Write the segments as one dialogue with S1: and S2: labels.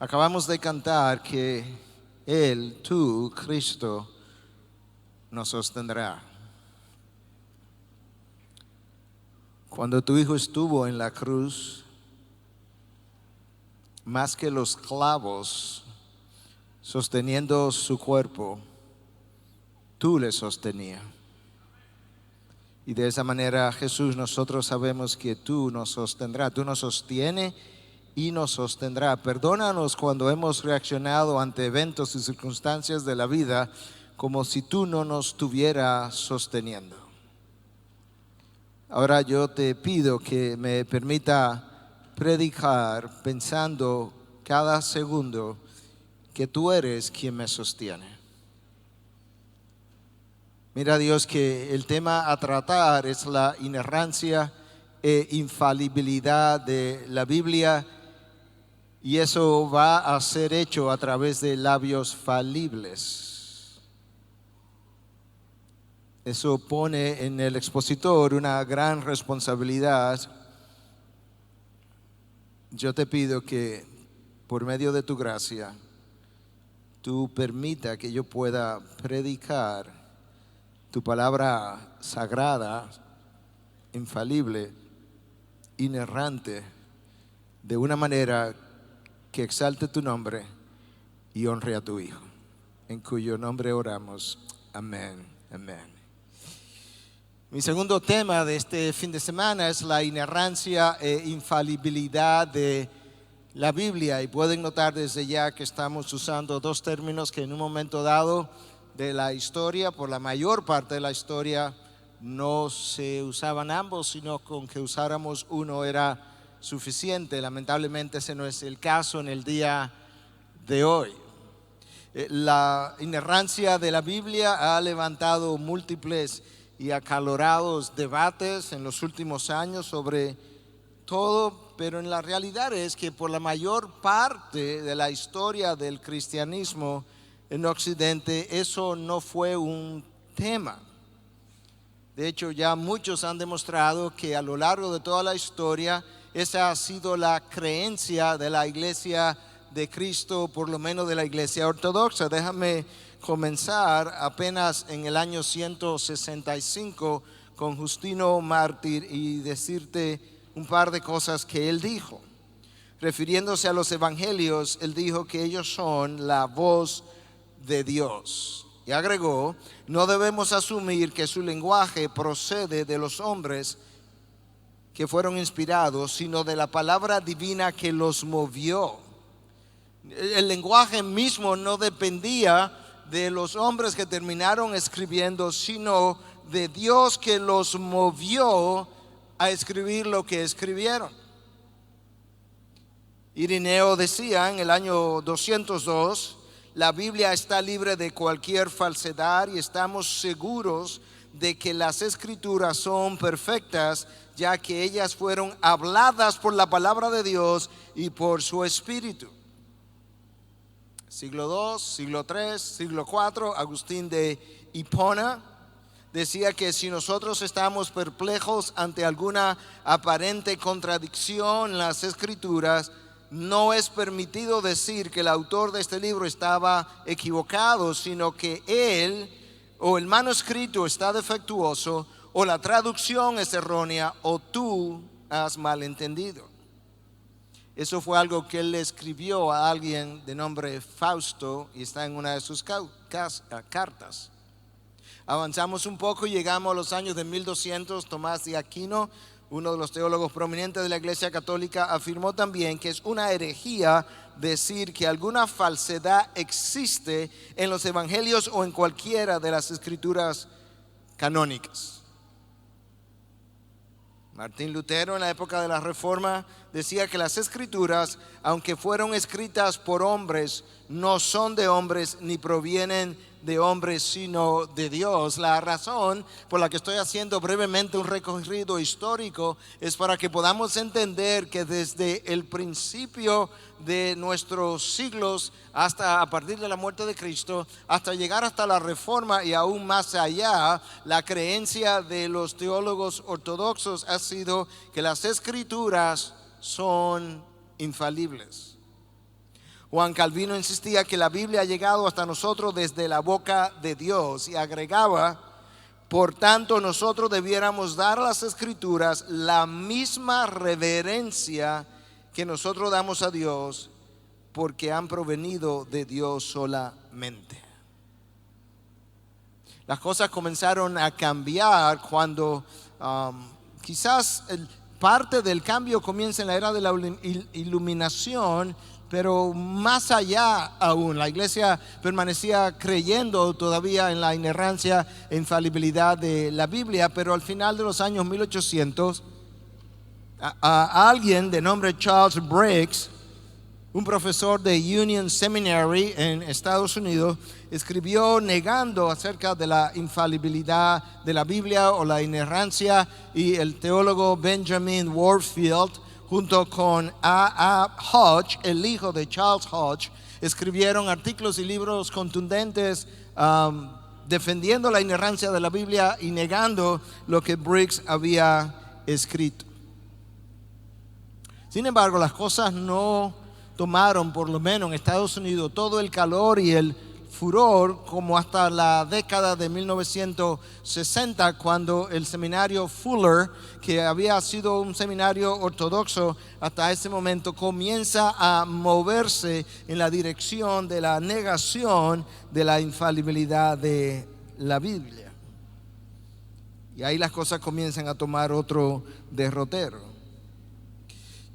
S1: Acabamos de cantar que Él, tú, Cristo, nos sostendrá. Cuando tu Hijo estuvo en la cruz, más que los clavos sosteniendo su cuerpo, tú le sostenías. Y de esa manera, Jesús, nosotros sabemos que tú nos sostendrás, tú nos sostienes y nos sostendrá. Perdónanos cuando hemos reaccionado ante eventos y circunstancias de la vida como si tú no nos estuvieras sosteniendo. Ahora yo te pido que me permita predicar pensando cada segundo que tú eres quien me sostiene. Mira, Dios, que el tema a tratar es la inerrancia e infalibilidad de la Biblia, y eso va a ser hecho a través de labios falibles. Eso pone en el expositor una gran responsabilidad. Yo te pido que por medio de tu gracia, tú permita que yo pueda predicar tu palabra sagrada, infalible, inerrante, de una manera que exalte tu nombre y honre a tu Hijo, en cuyo nombre oramos. Amén, amén. Mi segundo tema de este fin de semana es la inerrancia e infalibilidad de la Biblia. Y pueden notar desde ya que estamos usando dos términos que en un momento dado de la historia, por la mayor parte de la historia, no se usaban ambos, sino con que usáramos uno era suficiente. Lamentablemente ese no es el caso en el día de hoy. La inerrancia de la Biblia ha levantado múltiples y acalorados debates en los últimos años sobre todo, pero en la realidad es que por la mayor parte de la historia del cristianismo en Occidente eso no fue un tema. De hecho, ya muchos han demostrado que a lo largo de toda la historia esa ha sido la creencia de la Iglesia de Cristo, por lo menos de la Iglesia ortodoxa. Déjame comenzar apenas en el año 165 con Justino Mártir y decirte un par de cosas que él dijo. Refiriéndose a los evangelios, él dijo que ellos son la voz de Dios. Y agregó, no debemos asumir que su lenguaje procede de los hombres que fueron inspirados, sino de la palabra divina que los movió. El lenguaje mismo no dependía de los hombres que terminaron escribiendo, sino de Dios que los movió a escribir lo que escribieron. Irineo decía en el año 202, la Biblia está libre de cualquier falsedad y estamos seguros de que las escrituras son perfectas, ya que ellas fueron habladas por la palabra de Dios y por su Espíritu. Siglo II, siglo III, siglo IV, Agustín de Hipona decía que si nosotros estamos perplejos ante alguna aparente contradicción en las escrituras, no es permitido decir que el autor de este libro estaba equivocado, sino que él o el manuscrito está defectuoso, o la traducción es errónea, o tú has malentendido. Eso fue algo que él le escribió a alguien de nombre Fausto y está en una de sus cartas. Avanzamos un poco y llegamos a los años de 1200. Tomás de Aquino, uno de los teólogos prominentes de la Iglesia Católica, afirmó también que es una herejía decir que alguna falsedad existe en los evangelios o en cualquiera de las escrituras canónicas. Martín Lutero, en la época de la Reforma, decía que las escrituras, aunque fueron escritas por hombres, no son de hombres ni provienen de hombres, sino de Dios. La razón por la que estoy haciendo brevemente un recorrido histórico es para que podamos entender que desde el principio de nuestros siglos hasta a partir de la muerte de Cristo, hasta llegar hasta la Reforma y aún más allá, la creencia de los teólogos ortodoxos ha sido que las escrituras son infalibles. Juan Calvino insistía que la Biblia ha llegado hasta nosotros desde la boca de Dios y agregaba: por tanto, nosotros debiéramos dar a las Escrituras la misma reverencia que nosotros damos a Dios, porque han provenido de Dios solamente. Las cosas comenzaron a cambiar cuando quizás parte del cambio comienza en la era de la iluminación, pero más allá aún, la iglesia permanecía creyendo todavía en la inerrancia e infalibilidad de la Biblia, pero al final de los años 1800, a alguien de nombre Charles Briggs, un profesor de Union Seminary en Estados Unidos, escribió negando acerca de la infalibilidad de la Biblia o la inerrancia, y el teólogo Benjamin Warfield, junto con A. Hodge, el hijo de Charles Hodge, escribieron artículos y libros contundentes defendiendo la inerrancia de la Biblia y negando lo que Briggs había escrito. Sin embargo, las cosas no tomaron, por lo menos en Estados Unidos, todo el calor y el furor como hasta la década de 1960, cuando el seminario Fuller, que había sido un seminario ortodoxo hasta ese momento, comienza a moverse en la dirección de la negación de la infalibilidad de la Biblia. Y ahí las cosas comienzan a tomar otro derrotero.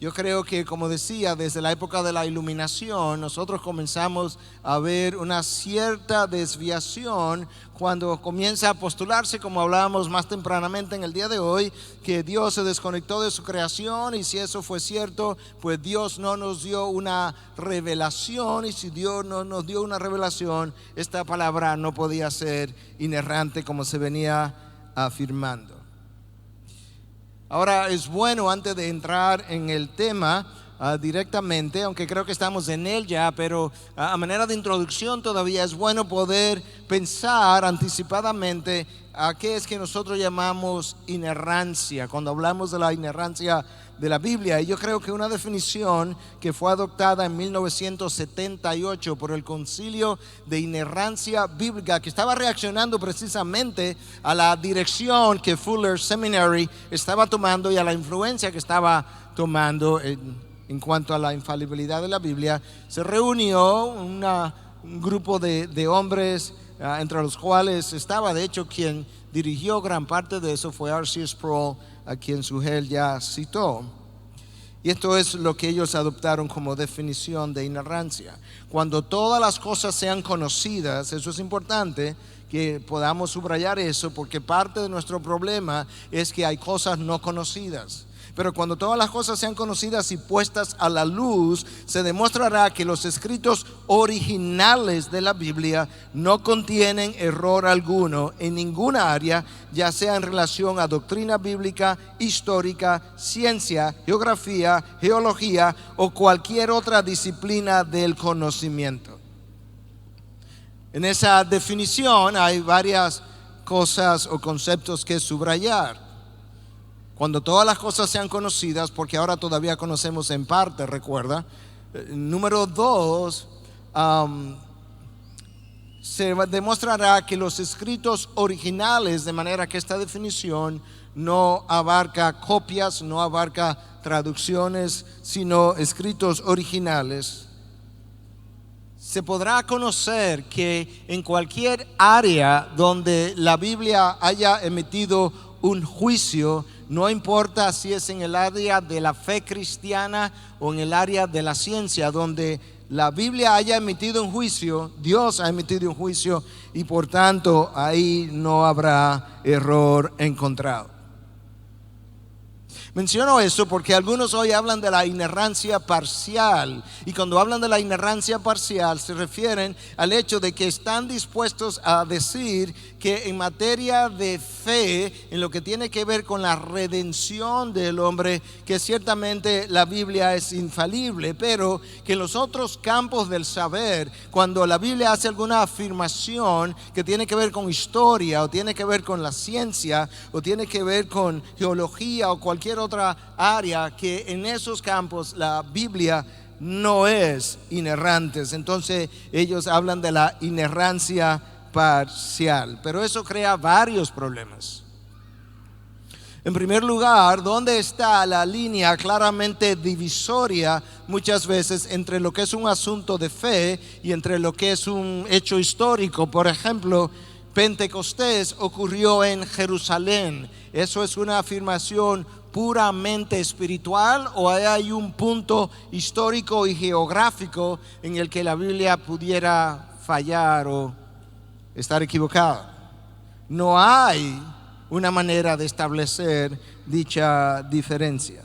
S1: Yo creo que, como decía, desde la época de la iluminación, nosotros comenzamos a ver una cierta desviación cuando comienza a postularse, como hablábamos más tempranamente en el día de hoy, que Dios se desconectó de su creación, y si eso fue cierto, pues Dios no nos dio una revelación, y si Dios no nos dio una revelación, esta palabra no podía ser inerrante como se venía afirmando. Ahora, es bueno, antes de entrar en el tema directamente, aunque creo que estamos en él ya, pero a manera de introducción todavía es bueno poder pensar anticipadamente a qué es que nosotros llamamos inerrancia, cuando hablamos de la inerrancia de la Biblia. Y yo creo que una definición que fue adoptada en 1978 por el Concilio de Inerrancia Bíblica, que estaba reaccionando precisamente a la dirección que Fuller Seminary estaba tomando y a la influencia que estaba tomando en cuanto a la infalibilidad de la Biblia, se reunió un grupo de hombres, entre los cuales estaba, de hecho, quien dirigió gran parte de eso fue R.C. Sproul, a quien Sugel ya citó. Y esto es lo que ellos adoptaron como definición de inerrancia. Cuando todas las cosas sean conocidas, eso es importante que podamos subrayar eso, porque parte de nuestro problema es que hay cosas no conocidas. Pero cuando todas las cosas sean conocidas y puestas a la luz, se demostrará que los escritos originales de la Biblia no contienen error alguno en ninguna área, ya sea en relación a doctrina bíblica, histórica, ciencia, geografía, geología o cualquier otra disciplina del conocimiento. En esa definición hay varias cosas o conceptos que subrayar. Cuando todas las cosas sean conocidas, porque ahora todavía conocemos en parte, recuerda. Número 2, se demostrará que los escritos originales, de manera que esta definición no abarca copias, no abarca traducciones, sino escritos originales. Se podrá conocer que en cualquier área donde la Biblia haya emitido un juicio, no importa si es en el área de la fe cristiana o en el área de la ciencia, donde la Biblia haya emitido un juicio, Dios ha emitido un juicio, y por tanto ahí no habrá error encontrado. Menciono eso porque algunos hoy hablan de la inerrancia parcial, y cuando hablan de la inerrancia parcial se refieren al hecho de que están dispuestos a decir que en materia de fe, en lo que tiene que ver con la redención del hombre, que ciertamente la Biblia es infalible, pero que en los otros campos del saber, cuando la Biblia hace alguna afirmación que tiene que ver con historia, o tiene que ver con la ciencia, o tiene que ver con geología o cualquier otra área, que en esos campos la Biblia es infalible. La Biblia es infalible, pero que en los otros campos del saber, cuando la Biblia hace alguna afirmación que tiene que ver con historia, o tiene que ver con la ciencia, o tiene que ver con la ciencia, o tiene que ver con la historia, o cualquier otra área, que en esos campos la Biblia no es inerrante. Entonces ellos hablan de la inerrancia parcial, pero eso crea varios problemas. En primer lugar, ¿dónde está la línea claramente divisoria muchas veces entre lo que es un asunto de fe y entre lo que es un hecho histórico? Por ejemplo, Pentecostés ocurrió en Jerusalén. ¿Eso es una afirmación puramente espiritual o hay un punto histórico y geográfico en el que la Biblia pudiera fallar o estar equivocada? No hay una manera de establecer dicha diferencia.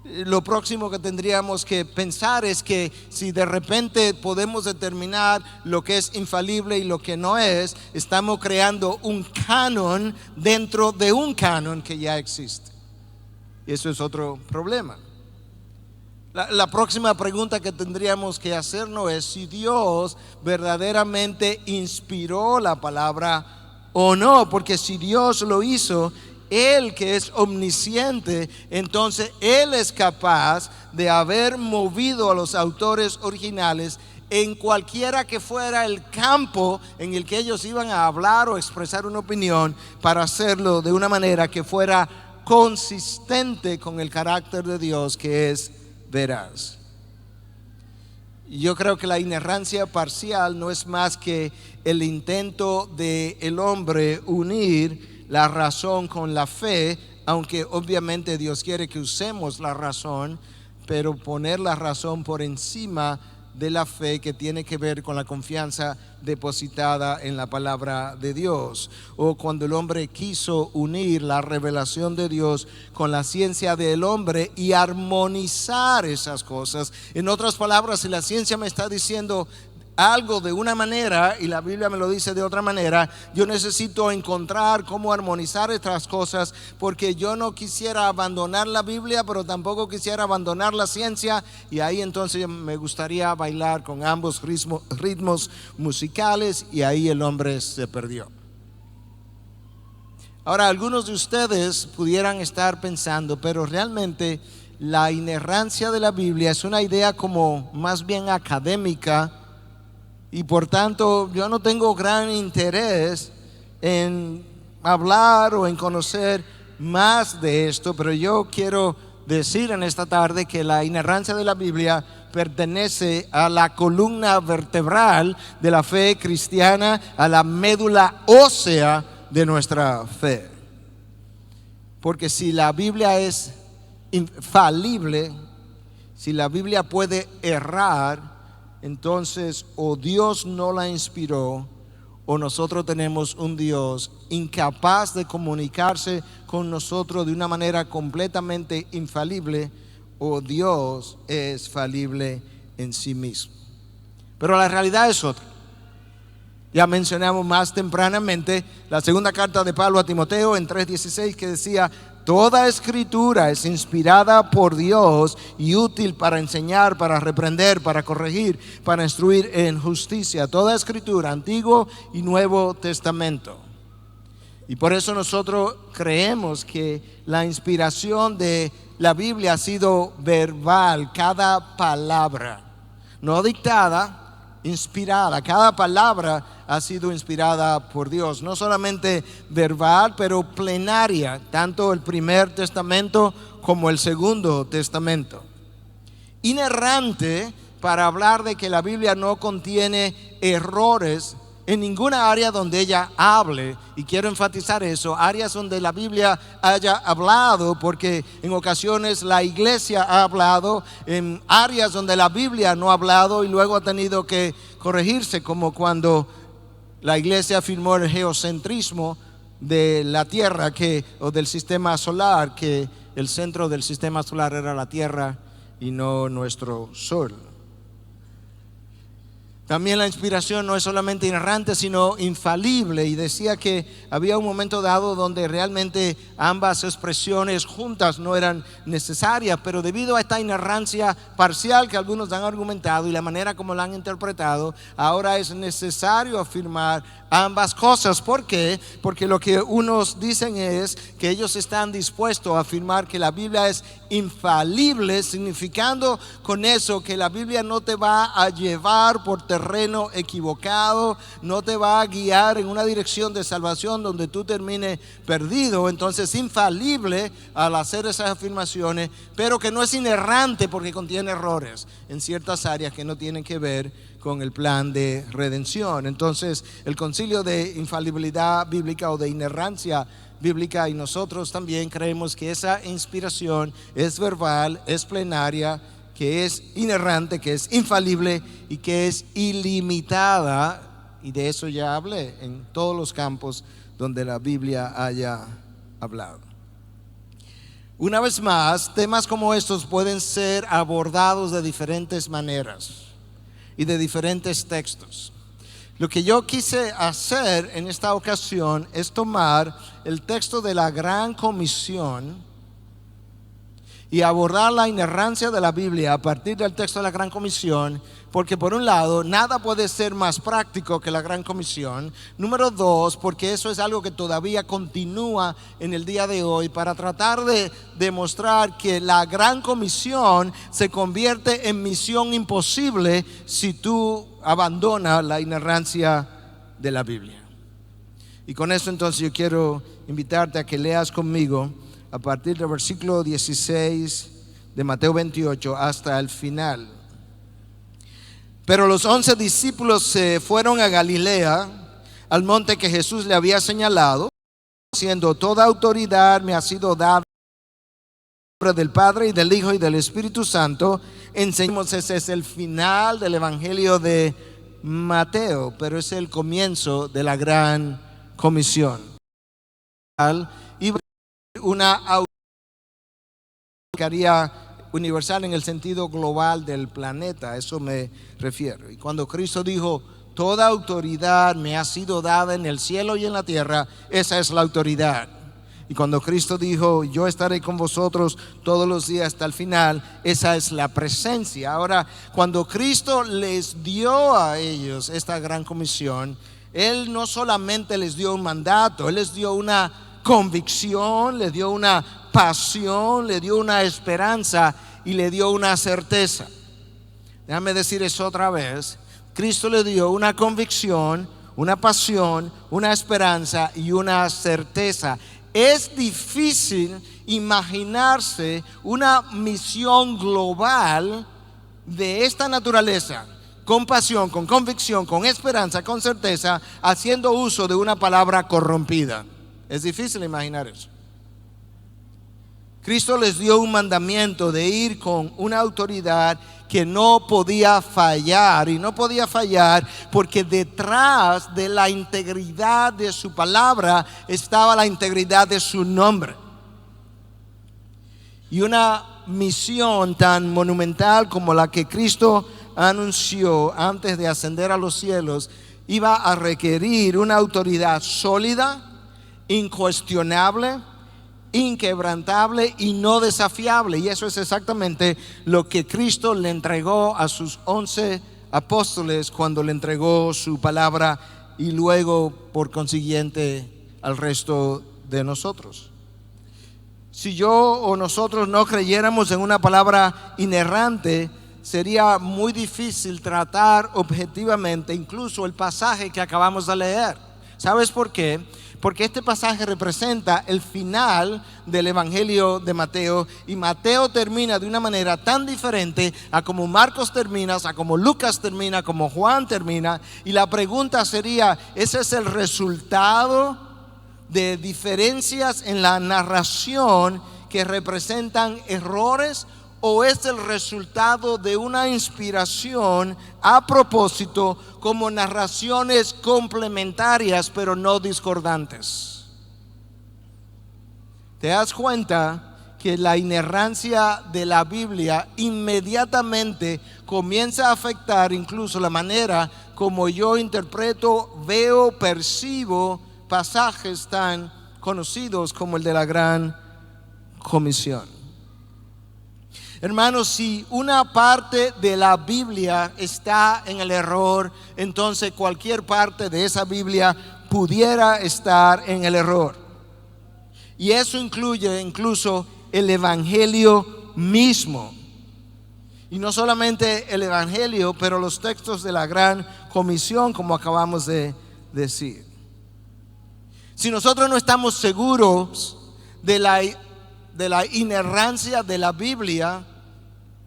S1: Lo próximo que tendríamos que pensar es que si de repente podemos determinar lo que es infalible y lo que no es, estamos creando un canon dentro de un canon que ya existe. Y eso es otro problema. La próxima pregunta que tendríamos que hacernos es si Dios verdaderamente inspiró la palabra o no, porque si Dios lo hizo, Él que es omnisciente, entonces Él es capaz de haber movido a los autores originales en cualquiera que fuera el campo en el que ellos iban a hablar o expresar una opinión, para hacerlo de una manera que fuera consistente con el carácter de Dios, que es veraz. Yo creo que la inerrancia parcial no es más que el intento del hombre unir la razón con la fe, aunque obviamente Dios quiere que usemos la razón, pero poner la razón por encima de la fe, que tiene que ver con la confianza depositada en la palabra de Dios. O cuando el hombre quiso unir la revelación de Dios con la ciencia del hombre y armonizar esas cosas. En otras palabras, si la ciencia me está diciendo algo de una manera y la Biblia me lo dice de otra manera, yo necesito encontrar cómo armonizar estas cosas, porque yo no quisiera abandonar la Biblia, pero tampoco quisiera abandonar la ciencia, y ahí entonces me gustaría bailar con ambos ritmos musicales, y ahí el hombre se perdió. Ahora, algunos de ustedes pudieran estar pensando, pero realmente la inerrancia de la Biblia es una idea como más bien académica, y por tanto yo no tengo gran interés en hablar o en conocer más de esto, pero yo quiero decir en esta tarde que la inerrancia de la Biblia pertenece a la columna vertebral de la fe cristiana, a la médula ósea de nuestra fe. Porque si la Biblia es infalible, si la Biblia puede errar, entonces o Dios no la inspiró, o nosotros tenemos un Dios incapaz de comunicarse con nosotros de una manera completamente infalible, o Dios es falible en sí mismo. Pero la realidad es otra. Ya mencionamos más tempranamente la segunda carta de Pablo a Timoteo en 3:16, que decía: toda escritura es inspirada por Dios y útil para enseñar, para reprender, para corregir, para instruir en justicia. Toda escritura, Antiguo y Nuevo Testamento. Y por eso nosotros creemos que la inspiración de la Biblia ha sido verbal, cada palabra, no dictada, inspirada. Cada palabra ha sido inspirada por Dios, no solamente verbal, pero plenaria, tanto el primer testamento como el segundo testamento. Inerrante para hablar de que la Biblia no contiene errores en ninguna área donde ella hable, y quiero enfatizar eso, áreas donde la Biblia haya hablado, porque en ocasiones la iglesia ha hablado en áreas donde la Biblia no ha hablado y luego ha tenido que corregirse, como cuando la iglesia afirmó el geocentrismo de la Tierra, o del sistema solar, que el centro del sistema solar era la Tierra y no nuestro Sol. También la inspiración no es solamente inerrante, sino infalible. Y decía que había un momento dado donde realmente ambas expresiones juntas no eran necesarias, pero debido a esta inerrancia parcial que algunos han argumentado y la manera como la han interpretado, ahora es necesario afirmar ambas cosas. ¿Por qué? Porque lo que unos dicen es que ellos están dispuestos a afirmar que la Biblia es infalible, significando con eso que la Biblia no te va a llevar por terreno equivocado, no te va a guiar en una dirección de salvación donde tú termines perdido. Entonces, infalible al hacer esas afirmaciones, pero que no es inerrante porque contiene errores en ciertas áreas que no tienen que ver con el plan de redención. Entonces, el concilio de infalibilidad bíblica o de inerrancia bíblica, y nosotros también creemos que esa inspiración es verbal, es plenaria, que es inerrante, que es infalible y que es ilimitada. Y de eso ya hablé en todos los campos donde la Biblia haya hablado. Una vez más, temas como estos pueden ser abordados de diferentes maneras y de diferentes textos. Lo que yo quise hacer en esta ocasión es tomar el texto de la Gran Comisión y abordar la inerrancia de la Biblia a partir del texto de la Gran Comisión, porque por un lado, nada puede ser más práctico que la Gran Comisión. Número dos, porque eso es algo que todavía continúa en el día de hoy, para tratar de demostrar que la Gran Comisión se convierte en misión imposible si tú abandonas la inerrancia de la Biblia. Y con eso entonces yo quiero invitarte a que leas conmigo a partir del versículo 16 de Mateo 28 hasta el final. Pero los 11 discípulos se fueron a Galilea, al monte que Jesús le había señalado, diciendo: toda autoridad me ha sido dada en nombre del Padre y del Hijo y del Espíritu Santo. Enseñamos, ese es el final del Evangelio de Mateo, pero es el comienzo de la Gran Comisión. Y una autoridad universal en el sentido global del planeta, a eso me refiero. Y cuando Cristo dijo: toda autoridad me ha sido dada en el cielo y en la tierra, esa es la autoridad. Y cuando Cristo dijo: yo estaré con vosotros todos los días hasta el final, esa es la presencia. Ahora, cuando Cristo les dio a ellos esta gran comisión, Él no solamente les dio un mandato, Él les dio una convicción, les dio una pasión, le dio una esperanza y le dio una certeza. Déjame decir eso otra vez. Cristo le dio una convicción, una pasión, una esperanza y una certeza. Es difícil imaginarse una misión global de esta naturaleza, con pasión, con convicción, con esperanza, con certeza, haciendo uso de una palabra corrompida. Es difícil imaginar eso. Cristo les dio un mandamiento de ir con una autoridad que no podía fallar, y no podía fallar porque detrás de la integridad de su palabra estaba la integridad de su nombre. Y una misión tan monumental como la que Cristo anunció antes de ascender a los cielos iba a requerir una autoridad sólida, incuestionable, inquebrantable y no desafiable. Y eso es exactamente lo que Cristo le entregó a sus 11 apóstoles cuando le entregó su palabra, y luego por consiguiente al resto de nosotros. Si yo o nosotros no creyéramos en una palabra inerrante, sería muy difícil tratar objetivamente incluso el pasaje que acabamos de leer. ¿Sabes por qué? Porque este pasaje representa el final del Evangelio de Mateo, y Mateo termina de una manera tan diferente a como Marcos termina, a como Lucas termina, a como Juan termina. Y la pregunta sería: ¿ese es el resultado de diferencias en la narración que representan errores, o es el resultado de una inspiración a propósito, como narraciones complementarias pero no discordantes? ¿Te das cuenta que la inerrancia de la Biblia inmediatamente comienza a afectar incluso la manera como yo interpreto, veo, percibo pasajes tan conocidos como el de la Gran Comisión. Hermanos, si una parte de la Biblia está en el error, entonces cualquier parte de esa Biblia pudiera estar en el error. Y eso incluye incluso el Evangelio mismo. Y no solamente el Evangelio, pero los textos de la Gran Comisión, como acabamos de decir. Si nosotros no estamos seguros de la inerrancia de la Biblia,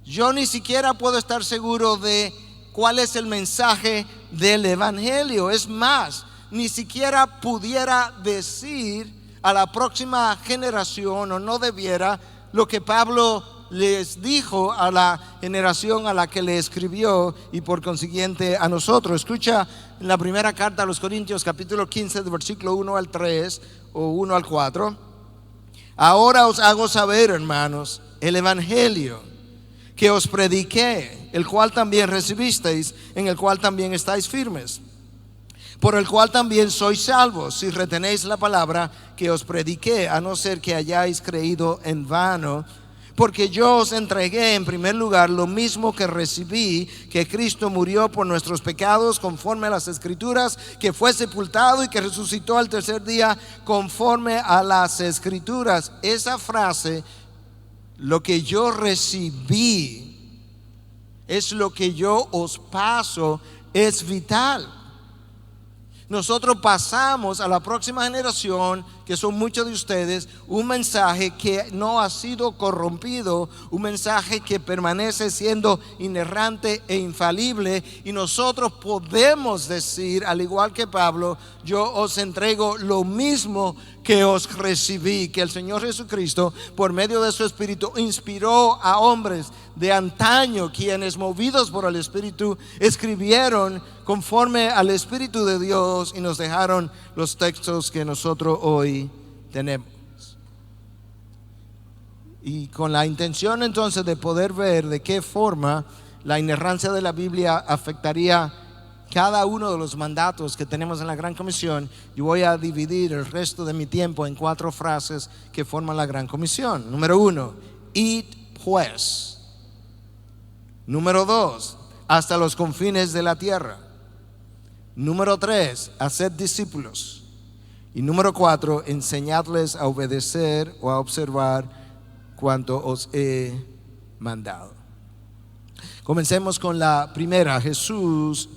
S1: yo ni siquiera puedo estar seguro de cuál es el mensaje del Evangelio. Es más, ni siquiera pudiera decir a la próxima generación, o no debiera, lo que Pablo les dijo a la generación a la que le escribió y por consiguiente a nosotros. Escucha en la primera carta a los Corintios, capítulo 15, del versículo 1 al 3 o 1 al 4. Ahora os hago saber, hermanos, el Evangelio que os prediqué, el cual también recibisteis, en el cual también estáis firmes, por el cual también sois salvos, si retenéis la palabra que os prediqué, a no ser que hayáis creído en vano. Porque yo os entregué en primer lugar lo mismo que recibí, que Cristo murió por nuestros pecados conforme a las Escrituras, que fue sepultado y que resucitó al tercer día conforme a las Escrituras. Esa frase, lo que yo recibí, es lo que yo os paso, es vital. Nosotros pasamos a la próxima generación, que son muchos de ustedes, un mensaje que no ha sido corrompido, un mensaje que permanece siendo inerrante e infalible, y nosotros podemos decir, al igual que Pablo, yo os entrego lo mismo que os recibí, que el Señor Jesucristo, por medio de su Espíritu, inspiró a hombres de antaño, quienes movidos por el Espíritu escribieron conforme al Espíritu de Dios y nos dejaron los textos que nosotros hoy tenemos. Y con la intención entonces de poder ver de qué forma la inerrancia de la Biblia afectaría cada uno de los mandatos que tenemos en la Gran Comisión, yo voy a dividir el resto de mi tiempo en 4 frases que forman la Gran Comisión. Número 1, id pues. Número 2, hasta los confines de la tierra. Número 3, haced discípulos. Y número 4, enseñadles a obedecer o a observar cuanto os he mandado. Comencemos con la primera. Jesús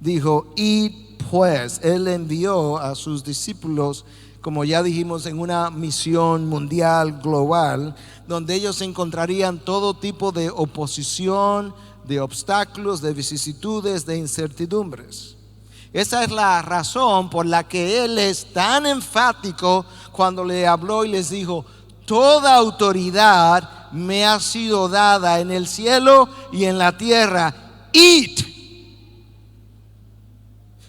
S1: dijo, id pues. Él envió a sus discípulos, como ya dijimos, en una misión mundial, global, donde ellos encontrarían todo tipo de oposición, de obstáculos, de vicisitudes, de incertidumbres. Esa es la razón por la que Él es tan enfático cuando le habló y les dijo, toda autoridad me ha sido dada en el cielo y en la tierra. Id.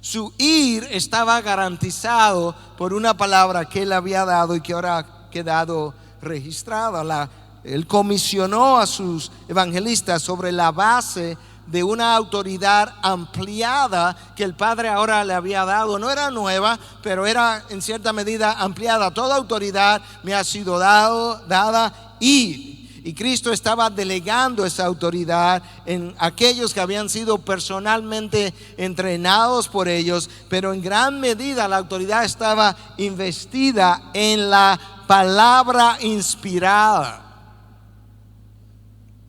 S1: Su ir estaba garantizado por una palabra que Él había dado y que ahora ha quedado registrada. Él comisionó a sus evangelistas sobre la base de una autoridad ampliada que el Padre ahora le había dado. No era nueva, pero era en cierta medida ampliada. Toda autoridad me ha sido dada y Cristo estaba delegando esa autoridad en aquellos que habían sido personalmente entrenados por ellos, pero en gran medida la autoridad estaba investida en la palabra inspirada.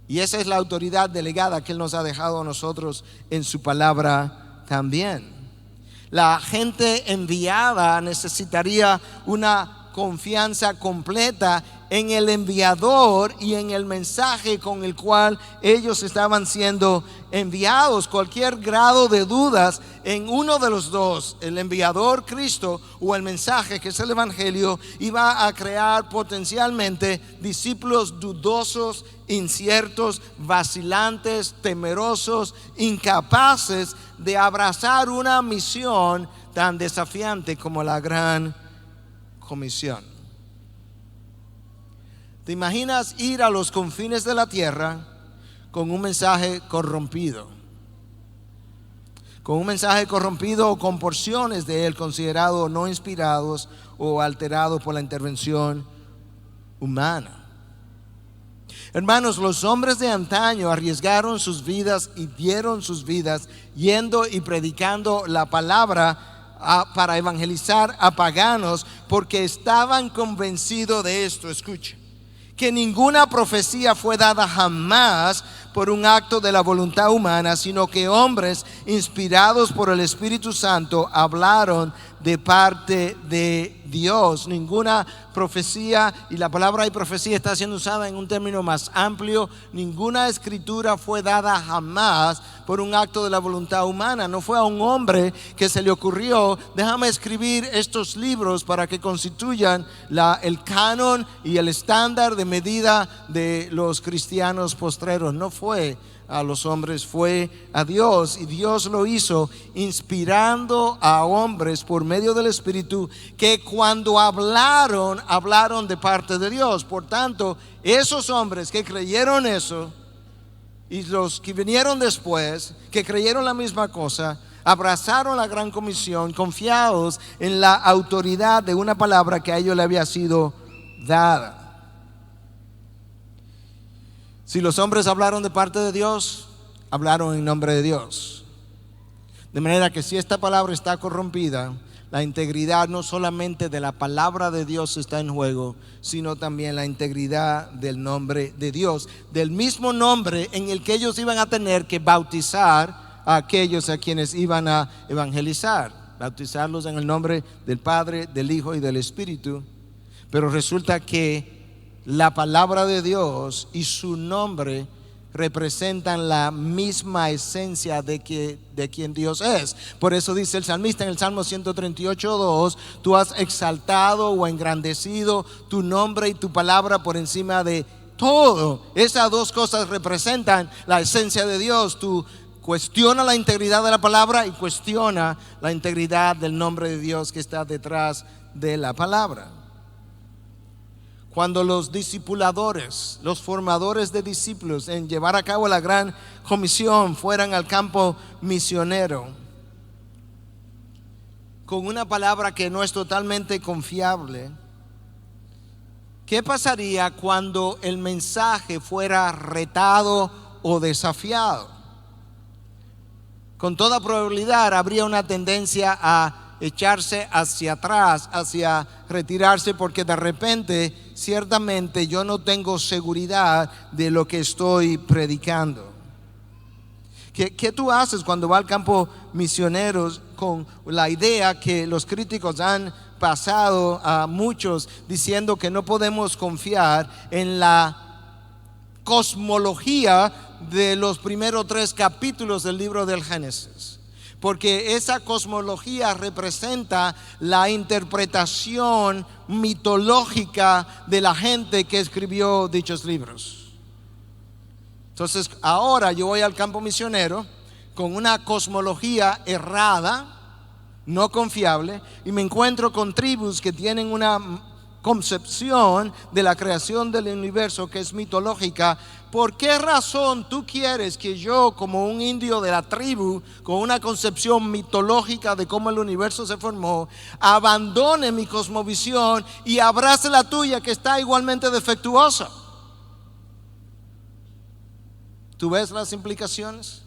S1: Y esa es la autoridad delegada que Él nos ha dejado a nosotros en su palabra también. La gente enviada necesitaría una confianza completa en el enviador y en el mensaje con el cual ellos estaban siendo enviados. Cualquier grado de dudas en uno de los dos, el enviador Cristo o el mensaje, que es el Evangelio, iba a crear potencialmente discípulos dudosos, inciertos, vacilantes, temerosos, incapaces de abrazar una misión tan desafiante como la Gran Comisión. ¿Te imaginas ir a los confines de la tierra con un mensaje corrompido? Con un mensaje corrompido o con porciones de él considerados no inspirados o alterados por la intervención humana. Hermanos, los hombres de antaño arriesgaron sus vidas y dieron sus vidas yendo y predicando la palabra para evangelizar a paganos, porque estaban convencidos de esto. Escuchen, que ninguna profecía fue dada jamás por un acto de la voluntad humana, sino que hombres inspirados por el Espíritu Santo hablaron de parte de Dios. Ninguna profecía, y la palabra y profecía está siendo usada en un término más amplio, ninguna escritura fue dada jamás por un acto de la voluntad humana. No fue a un hombre que se le ocurrió: déjame escribir estos libros para que constituyan el canon y el estándar de medida de los cristianos postreros. No fue a los hombres, fue a Dios, y Dios lo hizo inspirando a hombres por medio del Espíritu, que cuando hablaron de parte de Dios. Por tanto, esos hombres que creyeron eso y los que vinieron después, que creyeron la misma cosa, abrazaron la gran comisión, confiados en la autoridad de una palabra que a ellos le había sido dada. Si los hombres hablaron de parte de Dios, hablaron en nombre de Dios. De manera que si esta palabra está corrompida, la integridad no solamente de la palabra de Dios está en juego, sino también la integridad del nombre de Dios, del mismo nombre en el que ellos iban a tener que bautizar a aquellos a quienes iban a evangelizar, bautizarlos en el nombre del Padre, del Hijo y del Espíritu. Pero resulta que la palabra de Dios y su nombre representan la misma esencia de quien Dios es. Por eso dice el salmista en el Salmo 138:2: tú has exaltado o engrandecido tu nombre y tu palabra por encima de todo. Esas dos cosas representan la esencia de Dios. Tú cuestiona la integridad de la palabra y cuestiona la integridad del nombre de Dios que está detrás de la palabra. Cuando los discipuladores, los formadores de discípulos en llevar a cabo la gran comisión fueran al campo misionero con una palabra que no es totalmente confiable, ¿qué pasaría cuando el mensaje fuera retado o desafiado? Con toda probabilidad habría una tendencia a echarse hacia atrás, hacia retirarse, porque de repente, ciertamente yo no tengo seguridad de lo que estoy predicando. ¿Qué tú haces cuando vas al campo misioneros con la idea que los críticos han pasado a muchos, diciendo que no podemos confiar en la cosmología de los primeros 3 capítulos del libro del Génesis? Porque esa cosmología representa la interpretación mitológica de la gente que escribió dichos libros. Entonces, ahora yo voy al campo misionero con una cosmología errada, no confiable, y me encuentro con tribus que tienen una concepción de la creación del universo que es mitológica. ¿Por qué razón tú quieres que yo, como un indio de la tribu, con una concepción mitológica de cómo el universo se formó, abandone mi cosmovisión y abrace la tuya, que está igualmente defectuosa? ¿Tú ves las implicaciones?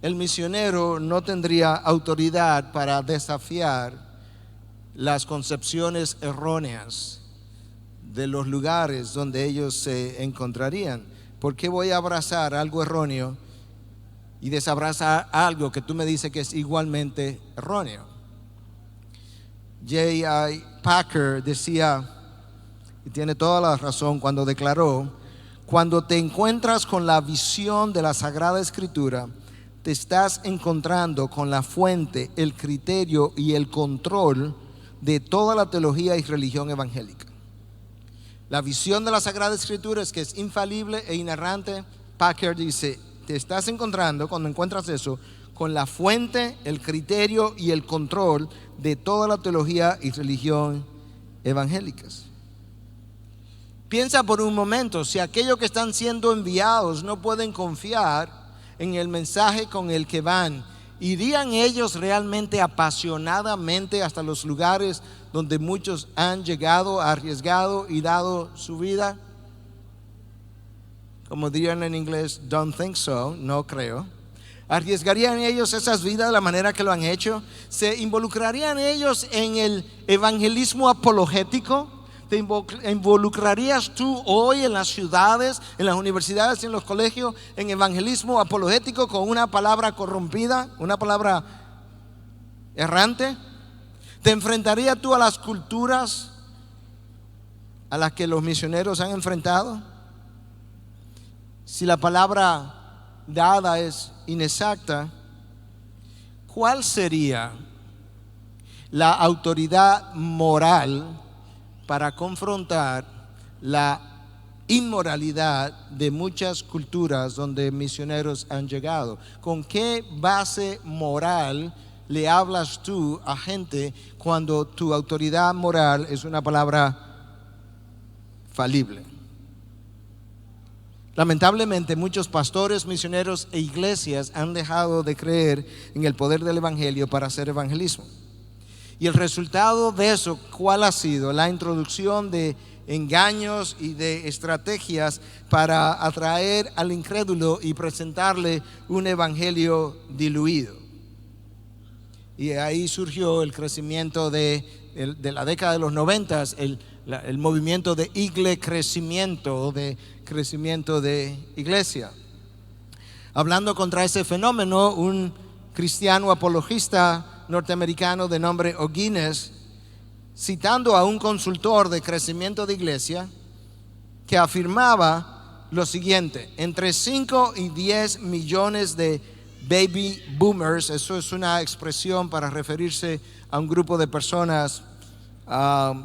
S1: El misionero no tendría autoridad para desafiar las concepciones erróneas de los lugares donde ellos se encontrarían. ¿Por qué voy a abrazar algo erróneo y desabrazar algo que tú me dices que es igualmente erróneo? J.I. Packer decía, y tiene toda la razón cuando declaró: cuando te encuentras con la visión de la Sagrada Escritura, te estás encontrando con la fuente, el criterio y el control de toda la teología y religión evangélica. La visión de la Sagrada Escritura es que es infalible e inerrante. Packer dice, te estás encontrando, cuando encuentras eso, con la fuente, el criterio y el control de toda la teología y religión evangélicas. Piensa por un momento, si aquellos que están siendo enviados no pueden confiar en el mensaje con el que van, ¿irían ellos realmente apasionadamente hasta los lugares donde muchos han llegado, arriesgado y dado su vida? Como dirían en inglés, don't think so, no creo. ¿Arriesgarían ellos esas vidas de la manera que lo han hecho? ¿Se involucrarían ellos en el evangelismo apologético? ¿Te involucrarías tú hoy en las ciudades, en las universidades y en los colegios en evangelismo apologético con una palabra corrompida, una palabra errante? ¿Te enfrentarías tú a las culturas a las que los misioneros han enfrentado? Si la palabra dada es inexacta, ¿cuál sería la autoridad moral para confrontar la inmoralidad de muchas culturas donde misioneros han llegado? ¿Con qué base moral le hablas tú a gente cuando tu autoridad moral es una palabra falible? Lamentablemente, muchos pastores, misioneros e iglesias han dejado de creer en el poder del evangelio para hacer evangelismo. Y el resultado de eso, ¿cuál ha sido? La introducción de engaños y de estrategias para atraer al incrédulo y presentarle un evangelio diluido. Y ahí surgió el crecimiento de la década de los 90, el movimiento de iglecrecimiento, de crecimiento de iglesia. Hablando contra ese fenómeno, un cristiano apologista norteamericano de nombre O'Guinness, citando a un consultor de crecimiento de iglesia, que afirmaba lo siguiente: entre 5 y 10 millones de baby boomers, eso es una expresión para referirse a un grupo de personas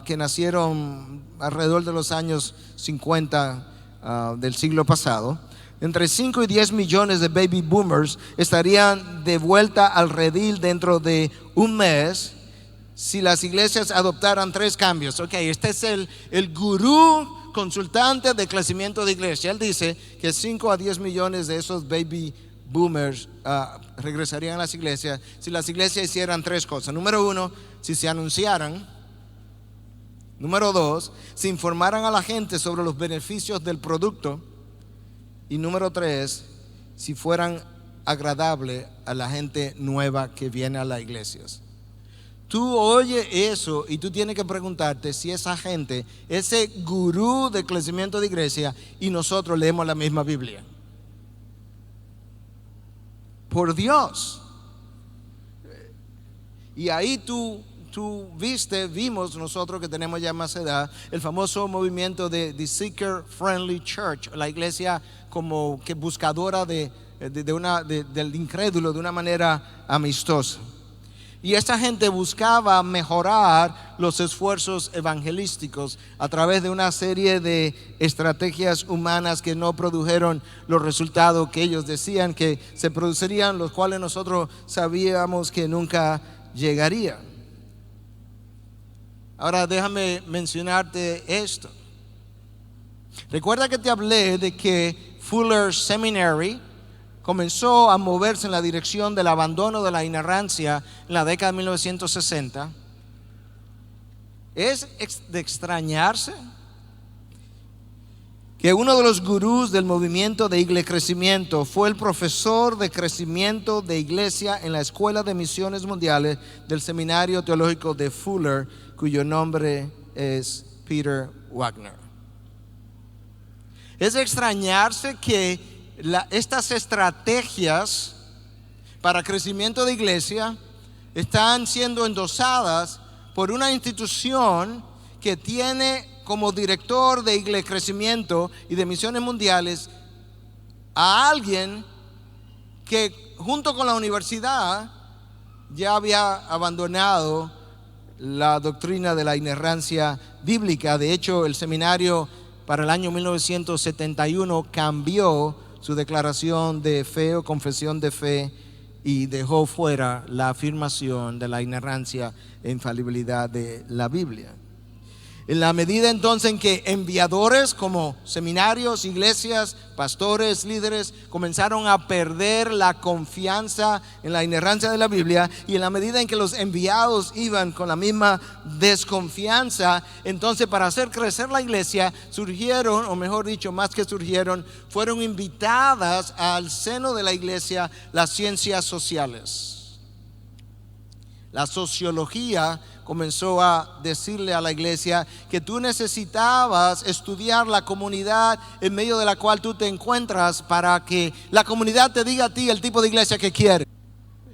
S1: que nacieron alrededor de los años 50 del siglo pasado. Entre 5 y 10 millones de baby boomers estarían de vuelta al redil dentro de un mes si las iglesias adoptaran 3 cambios. Ok, este es el gurú consultante de crecimiento de iglesia. Él dice que 5 a 10 millones de esos baby boomers regresarían a las iglesias si las iglesias hicieran 3 cosas. Número 1, si se anunciaran. Número 2, si informaran a la gente sobre los beneficios del producto. Y número 3, si fueran agradables a la gente nueva que viene a las iglesias. Tú oyes eso y tú tienes que preguntarte si esa gente, ese gurú de crecimiento de iglesia, y nosotros leemos la misma Biblia. Por Dios. Y ahí vimos nosotros que tenemos ya más edad, el famoso movimiento de The Seeker Friendly Church, la iglesia como que buscadora del incrédulo de una manera amistosa. Y esta gente buscaba mejorar los esfuerzos evangelísticos a través de una serie de estrategias humanas que no produjeron los resultados que ellos decían que se producirían, los cuales nosotros sabíamos que nunca llegarían. Ahora déjame mencionarte esto. Recuerda que te hablé de que Fuller Seminary comenzó a moverse en la dirección del abandono de la inerrancia en la década de 1960. Es de extrañarse que uno de los gurús del movimiento de iglecrecimiento fue el profesor de crecimiento de iglesia en la Escuela de Misiones Mundiales del Seminario Teológico de Fuller, cuyo nombre es Peter Wagner. Es de extrañarse que estas estrategias para crecimiento de iglesia están siendo endosadas por una institución que tiene como director de iglecrecimiento y de misiones mundiales a alguien que junto con la universidad ya había abandonado la doctrina de la inerrancia bíblica. De hecho, el seminario para el año 1971 cambió su declaración de fe o confesión de fe y dejó fuera la afirmación de la inerrancia e infalibilidad de la Biblia. En la medida entonces en que enviadores como seminarios, iglesias, pastores, líderes comenzaron a perder la confianza en la inerrancia de la Biblia, y en la medida en que los enviados iban con la misma desconfianza, entonces para hacer crecer la iglesia surgieron, o mejor dicho, más que surgieron, fueron invitadas al seno de la iglesia las ciencias sociales. La sociología comenzó a decirle a la iglesia que tú necesitabas estudiar la comunidad en medio de la cual tú te encuentras para que la comunidad te diga a ti el tipo de iglesia que quiere.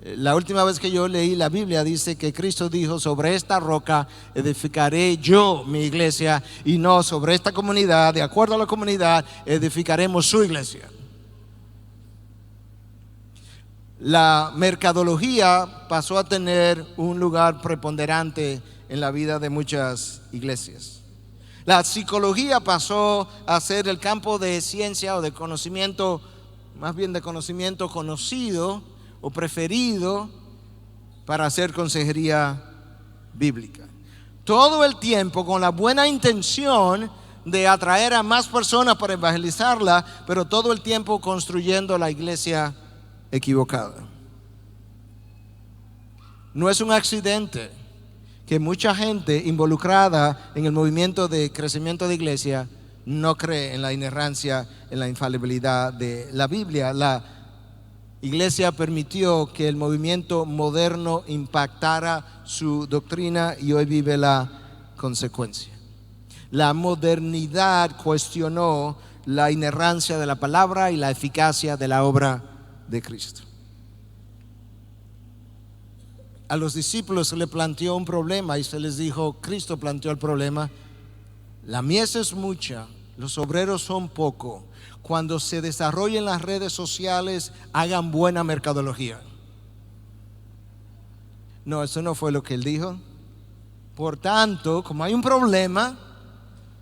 S1: La última vez que yo leí la Biblia dice que Cristo dijo: sobre esta roca edificaré yo mi iglesia, y no sobre esta comunidad, de acuerdo a la comunidad, edificaremos su iglesia. La mercadología pasó a tener un lugar preponderante en la vida de muchas iglesias. La psicología pasó a ser el campo de ciencia o de conocimiento, más bien de conocimiento conocido o preferido para hacer consejería bíblica. Todo el tiempo con la buena intención de atraer a más personas para evangelizarla, pero todo el tiempo construyendo la iglesia equivocada. No es un accidente que mucha gente involucrada en el movimiento de crecimiento de iglesia no cree en la inerrancia, en la infalibilidad de la Biblia. La iglesia permitió que el movimiento moderno impactara su doctrina, y hoy vive la consecuencia. La modernidad cuestionó la inerrancia de la palabra y la eficacia de la obra de Cristo. A los discípulos se les planteó un problema y se les dijo, Cristo planteó el problema: la mies es mucha, los obreros son pocos. Cuando se desarrollen las redes sociales, hagan buena mercadología. No, eso no fue lo que él dijo. Por tanto, como hay un problema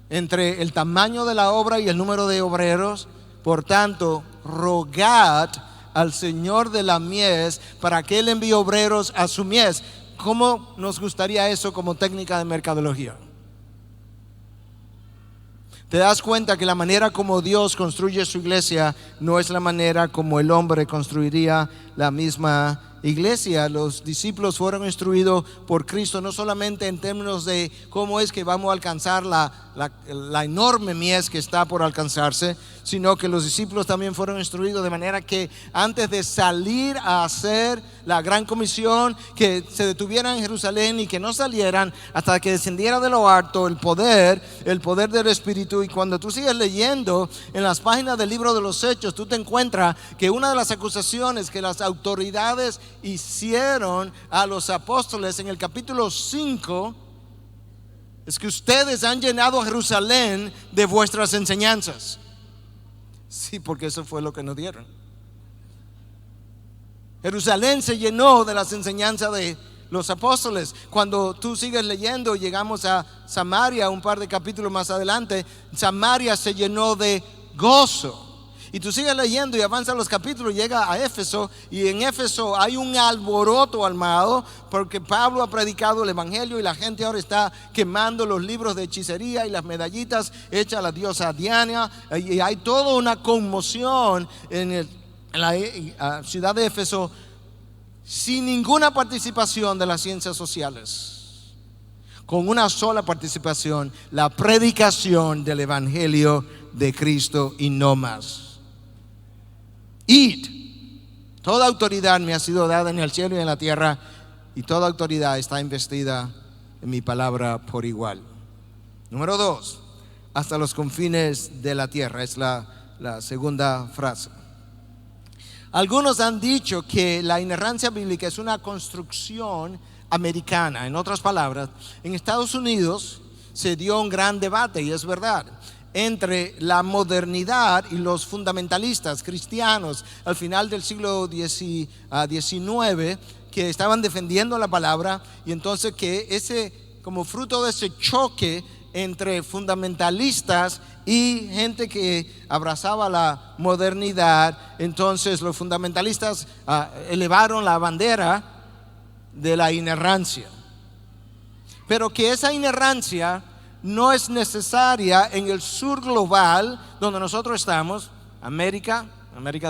S1: entre el tamaño de la obra y el número de obreros, por tanto, rogad al Señor de la mies para que Él envíe obreros a su mies. ¿Cómo nos gustaría eso como técnica de mercadología? Te das cuenta que la manera como Dios construye su iglesia no es la manera como el hombre construiría la misma iglesia. Los discípulos fueron instruidos por Cristo no solamente en términos de cómo es que vamos a alcanzar la enorme mies que está por alcanzarse, sino que los discípulos también fueron instruidos de manera que antes de salir a hacer la gran comisión, que se detuvieran en Jerusalén y que no salieran hasta que descendiera de lo alto el poder del Espíritu. Y cuando tú sigues leyendo en las páginas del libro de los Hechos, tú te encuentras que una de las acusaciones que las autoridades hicieron a los apóstoles en el capítulo 5 es que ustedes han llenado a Jerusalén de vuestras enseñanzas. Sí, porque eso fue lo que nos dieron. Jerusalén se llenó de las enseñanzas de los apóstoles. Cuando tú sigues leyendo, llegamos a Samaria un par de capítulos más adelante. Samaria se llenó de gozo. Y tú sigues leyendo y avanzan los capítulos, llega a Éfeso, y en Éfeso hay un alboroto armado porque Pablo ha predicado el evangelio y la gente ahora está quemando los libros de hechicería y las medallitas hechas a la diosa Diana, y hay toda una conmoción en la ciudad de Éfeso sin ninguna participación de las ciencias sociales, con una sola participación: la predicación del evangelio de Cristo y no más. Id, toda autoridad me ha sido dada en el cielo y en la tierra, y toda autoridad está investida en mi palabra por igual. Número 2, hasta los confines de la tierra, es la segunda frase. Algunos han dicho que la inerrancia bíblica es una construcción americana. En otras palabras, en Estados Unidos se dio un gran debate, y es verdad, entre la modernidad y los fundamentalistas cristianos al final del siglo XIX, que estaban defendiendo la palabra, y entonces que como fruto de ese choque entre fundamentalistas y gente que abrazaba la modernidad, entonces los fundamentalistas elevaron la bandera de la inerrancia, pero que esa inerrancia no es necesaria en el sur global donde nosotros estamos, América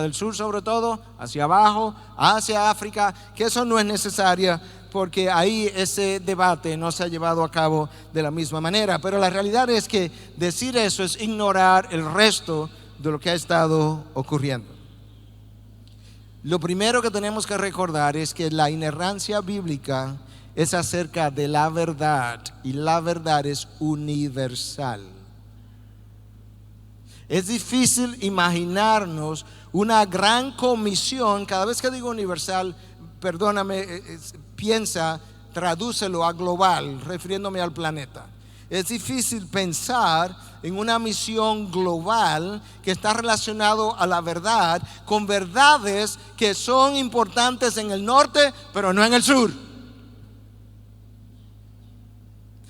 S1: del Sur sobre todo, hacia abajo, hacia África, que eso no es necesaria porque ahí ese debate no se ha llevado a cabo de la misma manera. Pero la realidad es que decir eso es ignorar el resto de lo que ha estado ocurriendo. Lo primero que tenemos que recordar es que la inerrancia bíblica es acerca de la verdad, y la verdad es universal. Es difícil imaginarnos una gran comisión. Cada vez que digo universal, perdóname, tradúcelo a global, refiriéndome al planeta. Es difícil pensar en una misión global que está relacionado a la verdad, con verdades que son importantes en el norte, pero no en el sur.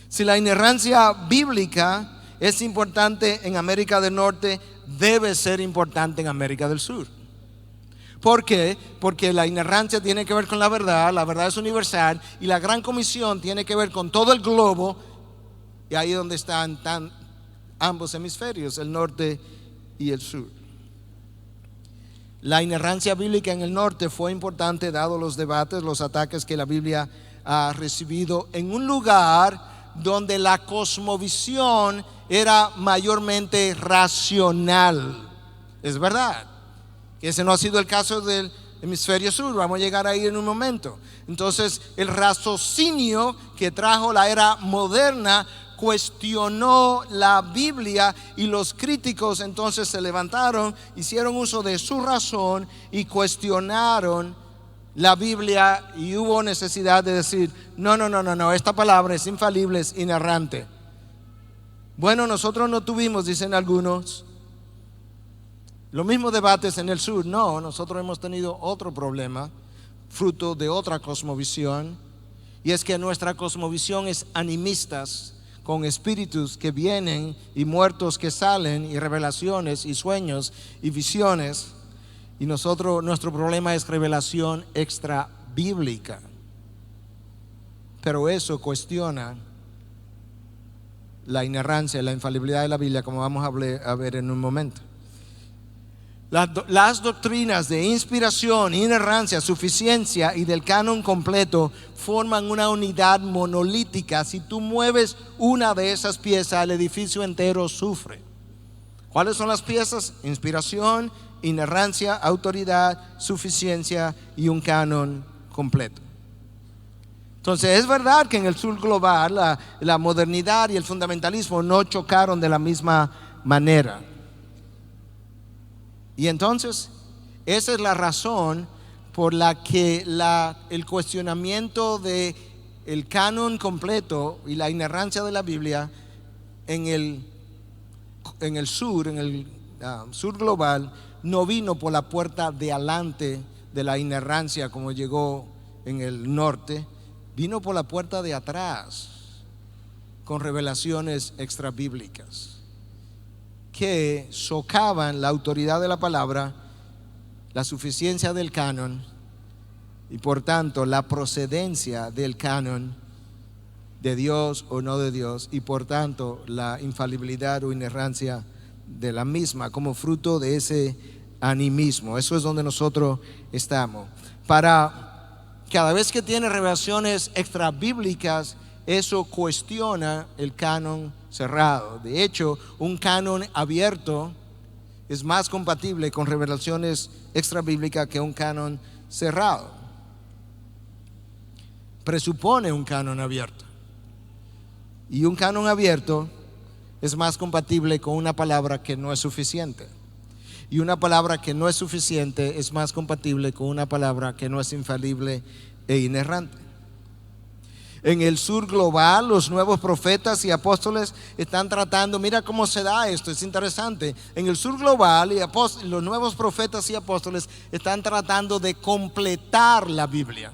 S1: Si la inerrancia bíblica es importante en América del Norte, debe ser importante en América del Sur. ¿Por qué? Porque la inerrancia tiene que ver con la verdad es universal, y la gran comisión tiene que ver con todo el globo, y ahí es donde están ambos hemisferios, el norte y el sur. La inerrancia bíblica en el norte fue importante dado los debates, los ataques que la Biblia ha recibido en un lugar donde la cosmovisión era mayormente racional. Es verdad que ese no ha sido el caso del hemisferio sur, vamos a llegar ahí en un momento. Entonces, el raciocinio que trajo la era moderna cuestionó la Biblia, y los críticos entonces se levantaron, hicieron uso de su razón y cuestionaron la Biblia, y hubo necesidad de decir, no, esta palabra es infalible, es inerrante. Bueno, nosotros no tuvimos, dicen algunos, los mismos debates en el sur. No, nosotros hemos tenido otro problema, fruto de otra cosmovisión, y es que nuestra cosmovisión es animistas, con espíritus que vienen y muertos que salen, y revelaciones y sueños y visiones. Y nuestro problema es revelación extra bíblica. Pero eso cuestiona la inerrancia, la infalibilidad de la Biblia, como vamos a ver en un momento. Las doctrinas de inspiración, inerrancia, suficiencia y del canon completo forman una unidad monolítica. Si tú mueves una de esas piezas, el edificio entero sufre. ¿Cuáles son las piezas? Inspiración, inerrancia, autoridad, suficiencia y un canon completo. Entonces, es verdad que en el sur global la modernidad y el fundamentalismo no chocaron de la misma manera. Y entonces, esa es la razón por la que el cuestionamiento de el canon completo y la inerrancia de la Biblia en el sur global no vino por la puerta de adelante de la inerrancia como llegó en el norte, vino por la puerta de atrás con revelaciones extrabíblicas que socavan la autoridad de la palabra, la suficiencia del canon y por tanto la procedencia del canon, de Dios o no de Dios, y por tanto la infalibilidad o inerrancia de la misma como fruto de ese animismo. Eso es donde nosotros estamos. Cada vez que tiene revelaciones extrabíblicas, eso cuestiona el canon cerrado. De hecho, un canon abierto es más compatible con revelaciones extrabíblicas que un canon cerrado. Presupone un canon abierto. Y un canon abierto es más compatible con una palabra que no es suficiente. Y una palabra que no es suficiente es más compatible con una palabra que no es infalible e inerrante. En el sur global, los nuevos profetas y apóstoles están tratando, mira cómo se da esto, es interesante. En el sur global, los nuevos profetas y apóstoles están tratando de completar la Biblia.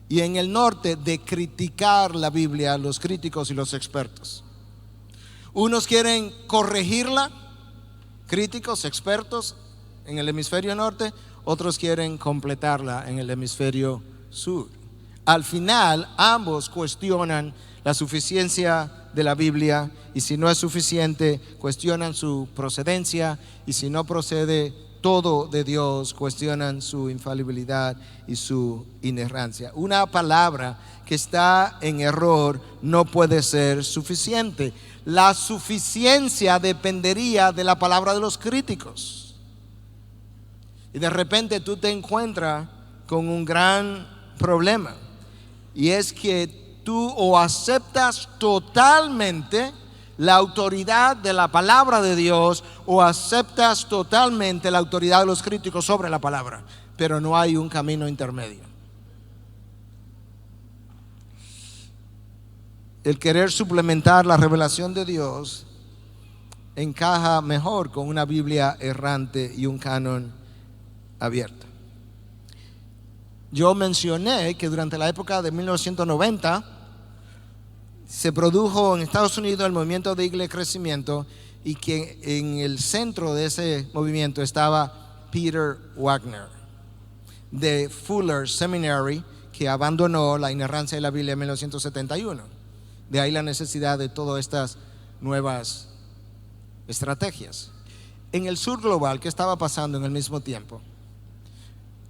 S1: Y en el norte, de criticar la Biblia, los críticos y los expertos. Unos quieren corregirla, críticos, expertos en el hemisferio norte, otros quieren completarla en el hemisferio sur. Al final, ambos cuestionan la suficiencia de la Biblia, y si no es suficiente, cuestionan su procedencia, y si no procede todo de Dios, cuestionan su infalibilidad y su inerrancia. Una palabra que está en error no puede ser suficiente. La suficiencia dependería de la palabra de los críticos. Y de repente tú te encuentras con un gran problema, y es que tú o aceptas totalmente la autoridad de la palabra de Dios, o aceptas totalmente la autoridad de los críticos sobre la palabra, pero no hay un camino intermedio. El querer suplementar la revelación de Dios encaja mejor con una Biblia errante y un canon abierto. Yo mencioné que durante la época de 1990 se produjo en Estados Unidos el movimiento de Iglesia Crecimiento, y que en el centro de ese movimiento estaba Peter Wagner de Fuller Seminary, que abandonó la inerrancia de la Biblia en 1971. De ahí la necesidad de todas estas nuevas estrategias. En el sur global, ¿qué estaba pasando en el mismo tiempo?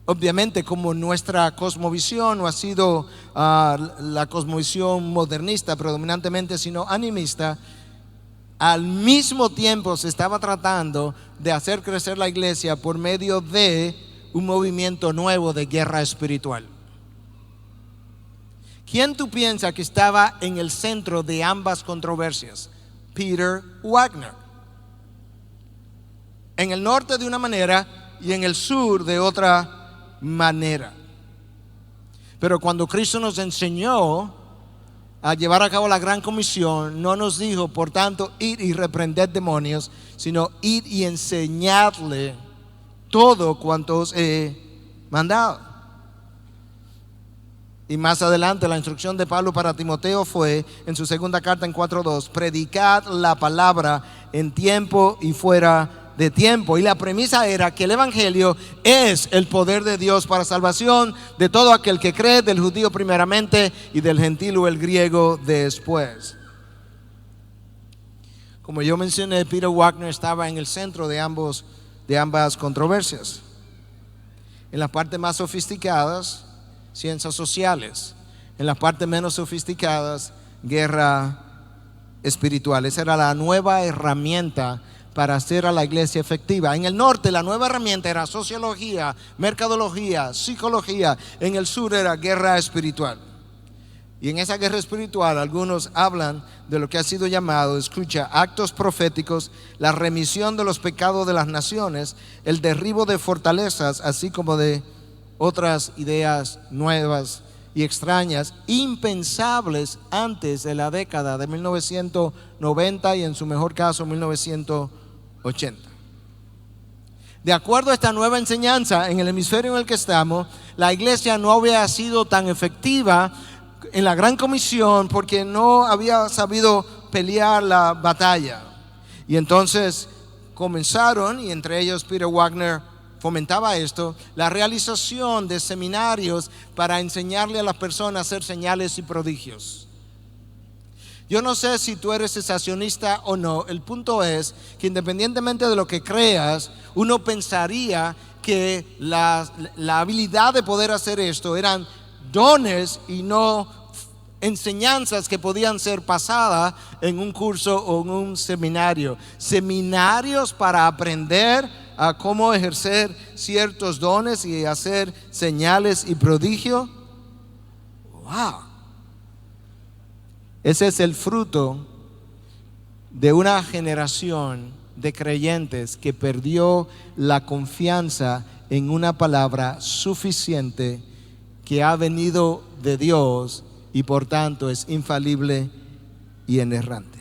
S1: Obviamente, como nuestra cosmovisión no ha sido la cosmovisión modernista predominantemente, sino animista, al mismo tiempo se estaba tratando de hacer crecer la iglesia por medio de un movimiento nuevo de guerra espiritual. ¿Quién tú piensas que estaba en el centro de ambas controversias? Peter Wagner. En el norte de una manera y en el sur de otra manera. Pero cuando Cristo nos enseñó a llevar a cabo la gran comisión, no nos dijo, por tanto, id y reprended demonios, sino id y enseñadle todo cuanto os he mandado. Y más adelante la instrucción de Pablo para Timoteo fue, en su segunda carta en 4:2, predicad la palabra en tiempo y fuera de tiempo. Y la premisa era que el evangelio es el poder de Dios para salvación de todo aquel que cree, del judío primeramente y del gentil o el griego después. Como yo mencioné, Peter Wagner estaba en el centro de ambas controversias. En las partes más sofisticadas, ciencias sociales; en las partes menos sofisticadas, guerra espiritual. Esa era la nueva herramienta para hacer a la iglesia efectiva. En el norte la nueva herramienta era sociología, mercadología, psicología. En el sur era guerra espiritual. Y en esa guerra espiritual algunos hablan de lo que ha sido llamado, escucha, actos proféticos, la remisión de los pecados de las naciones, el derribo de fortalezas, así como de otras ideas nuevas y extrañas, impensables antes de la década de 1990 y en su mejor caso 1980. De acuerdo a esta nueva enseñanza, en el hemisferio en el que estamos, la iglesia no había sido tan efectiva en la gran comisión porque no había sabido pelear la batalla. Y entonces comenzaron, y entre ellos Peter Wagner fomentaba esto, la realización de seminarios para enseñarle a las personas a hacer señales y prodigios. Yo no sé si tú eres cesacionista o no. El punto es que independientemente de lo que creas, uno pensaría que la habilidad de poder hacer esto eran dones y no enseñanzas que podían ser pasadas en un curso o en un seminario. Seminarios para aprender a cómo ejercer ciertos dones y hacer señales y prodigios. ¡Wow! Ese es el fruto de una generación de creyentes que perdió la confianza en una palabra suficiente que ha venido de Dios y por tanto es infalible y inerrante.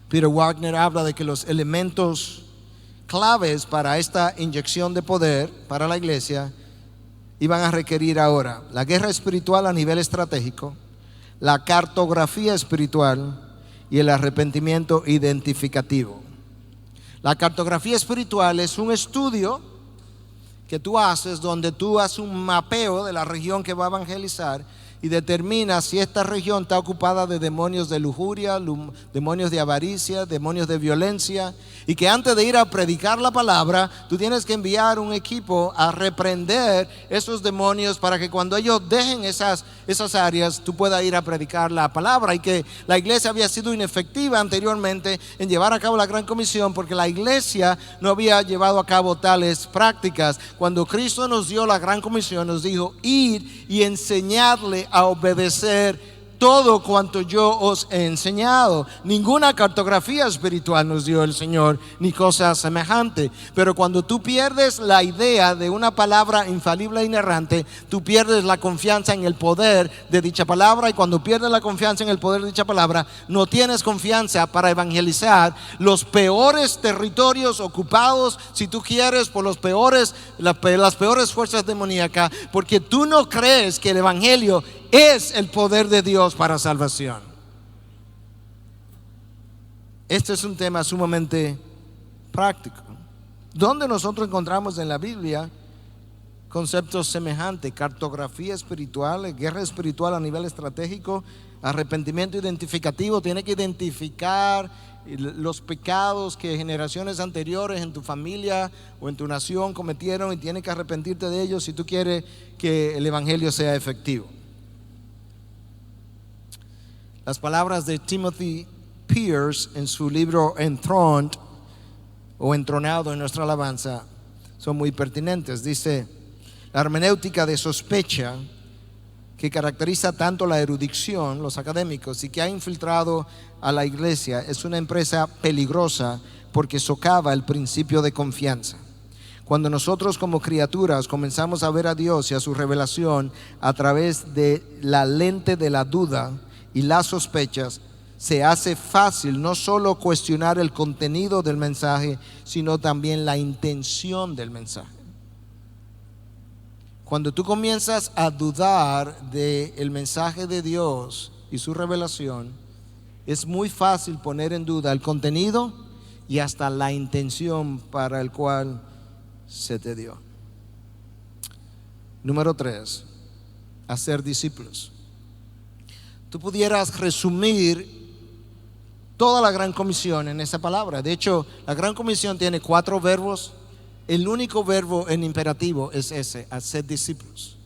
S1: Peter Wagner habla de que los elementos claves para esta inyección de poder para la iglesia iban a requerir ahora la guerra espiritual a nivel estratégico, la cartografía espiritual y el arrepentimiento identificativo. La cartografía espiritual es un estudio que tú haces, donde tú haces un mapeo de la región que va a evangelizar y determina si esta región está ocupada de demonios de lujuria, demonios de avaricia, demonios de violencia, y que antes de ir a predicar la palabra, tú tienes que enviar un equipo a reprender esos demonios para que cuando ellos dejen esas áreas, tú puedas ir a predicar la palabra. Y que la iglesia había sido inefectiva anteriormente en llevar a cabo la gran comisión porque la iglesia no había llevado a cabo tales prácticas. Cuando Cristo nos dio la gran comisión, nos dijo: ir y enseñarle a obedecer todo cuanto yo os he enseñado. Ninguna cartografía espiritual nos dio el Señor, ni cosa semejante. Pero cuando tú pierdes la idea de una palabra infalible e inerrante, tú pierdes la confianza en el poder de dicha palabra. Y cuando pierdes la confianza en el poder de dicha palabra, no tienes confianza para evangelizar los peores territorios ocupados, si tú quieres, por las peores fuerzas demoníacas, porque tú no crees que el evangelio es el poder de Dios para salvación. Este es un tema sumamente práctico, donde nosotros encontramos en la Biblia conceptos semejantes: cartografía espiritual, guerra espiritual a nivel estratégico, arrepentimiento identificativo. Tiene que identificar los pecados que generaciones anteriores en tu familia o en tu nación cometieron y tienes que arrepentirte de ellos si tú quieres que el evangelio sea efectivo. Las palabras de Timothy Pierce en su libro Enthroned, o Entronado en nuestra alabanza, son muy pertinentes. Dice: la hermenéutica de sospecha que caracteriza tanto la erudición, los académicos, y que ha infiltrado a la iglesia, es una empresa peligrosa porque socava el principio de confianza. Cuando nosotros como criaturas comenzamos a ver a Dios y a su revelación a través de la lente de la duda y las sospechas, se hace fácil no solo cuestionar el contenido del mensaje, sino también la intención del mensaje. Cuando tú comienzas a dudar del mensaje de Dios y su revelación, es muy fácil poner en duda el contenido y hasta la intención para el cual se te dio. Número 3, hacer discípulos. Tú pudieras resumir toda la gran comisión en esa palabra. De hecho, la gran comisión tiene 4 verbos. El único verbo en imperativo es ese: hacer discípulos.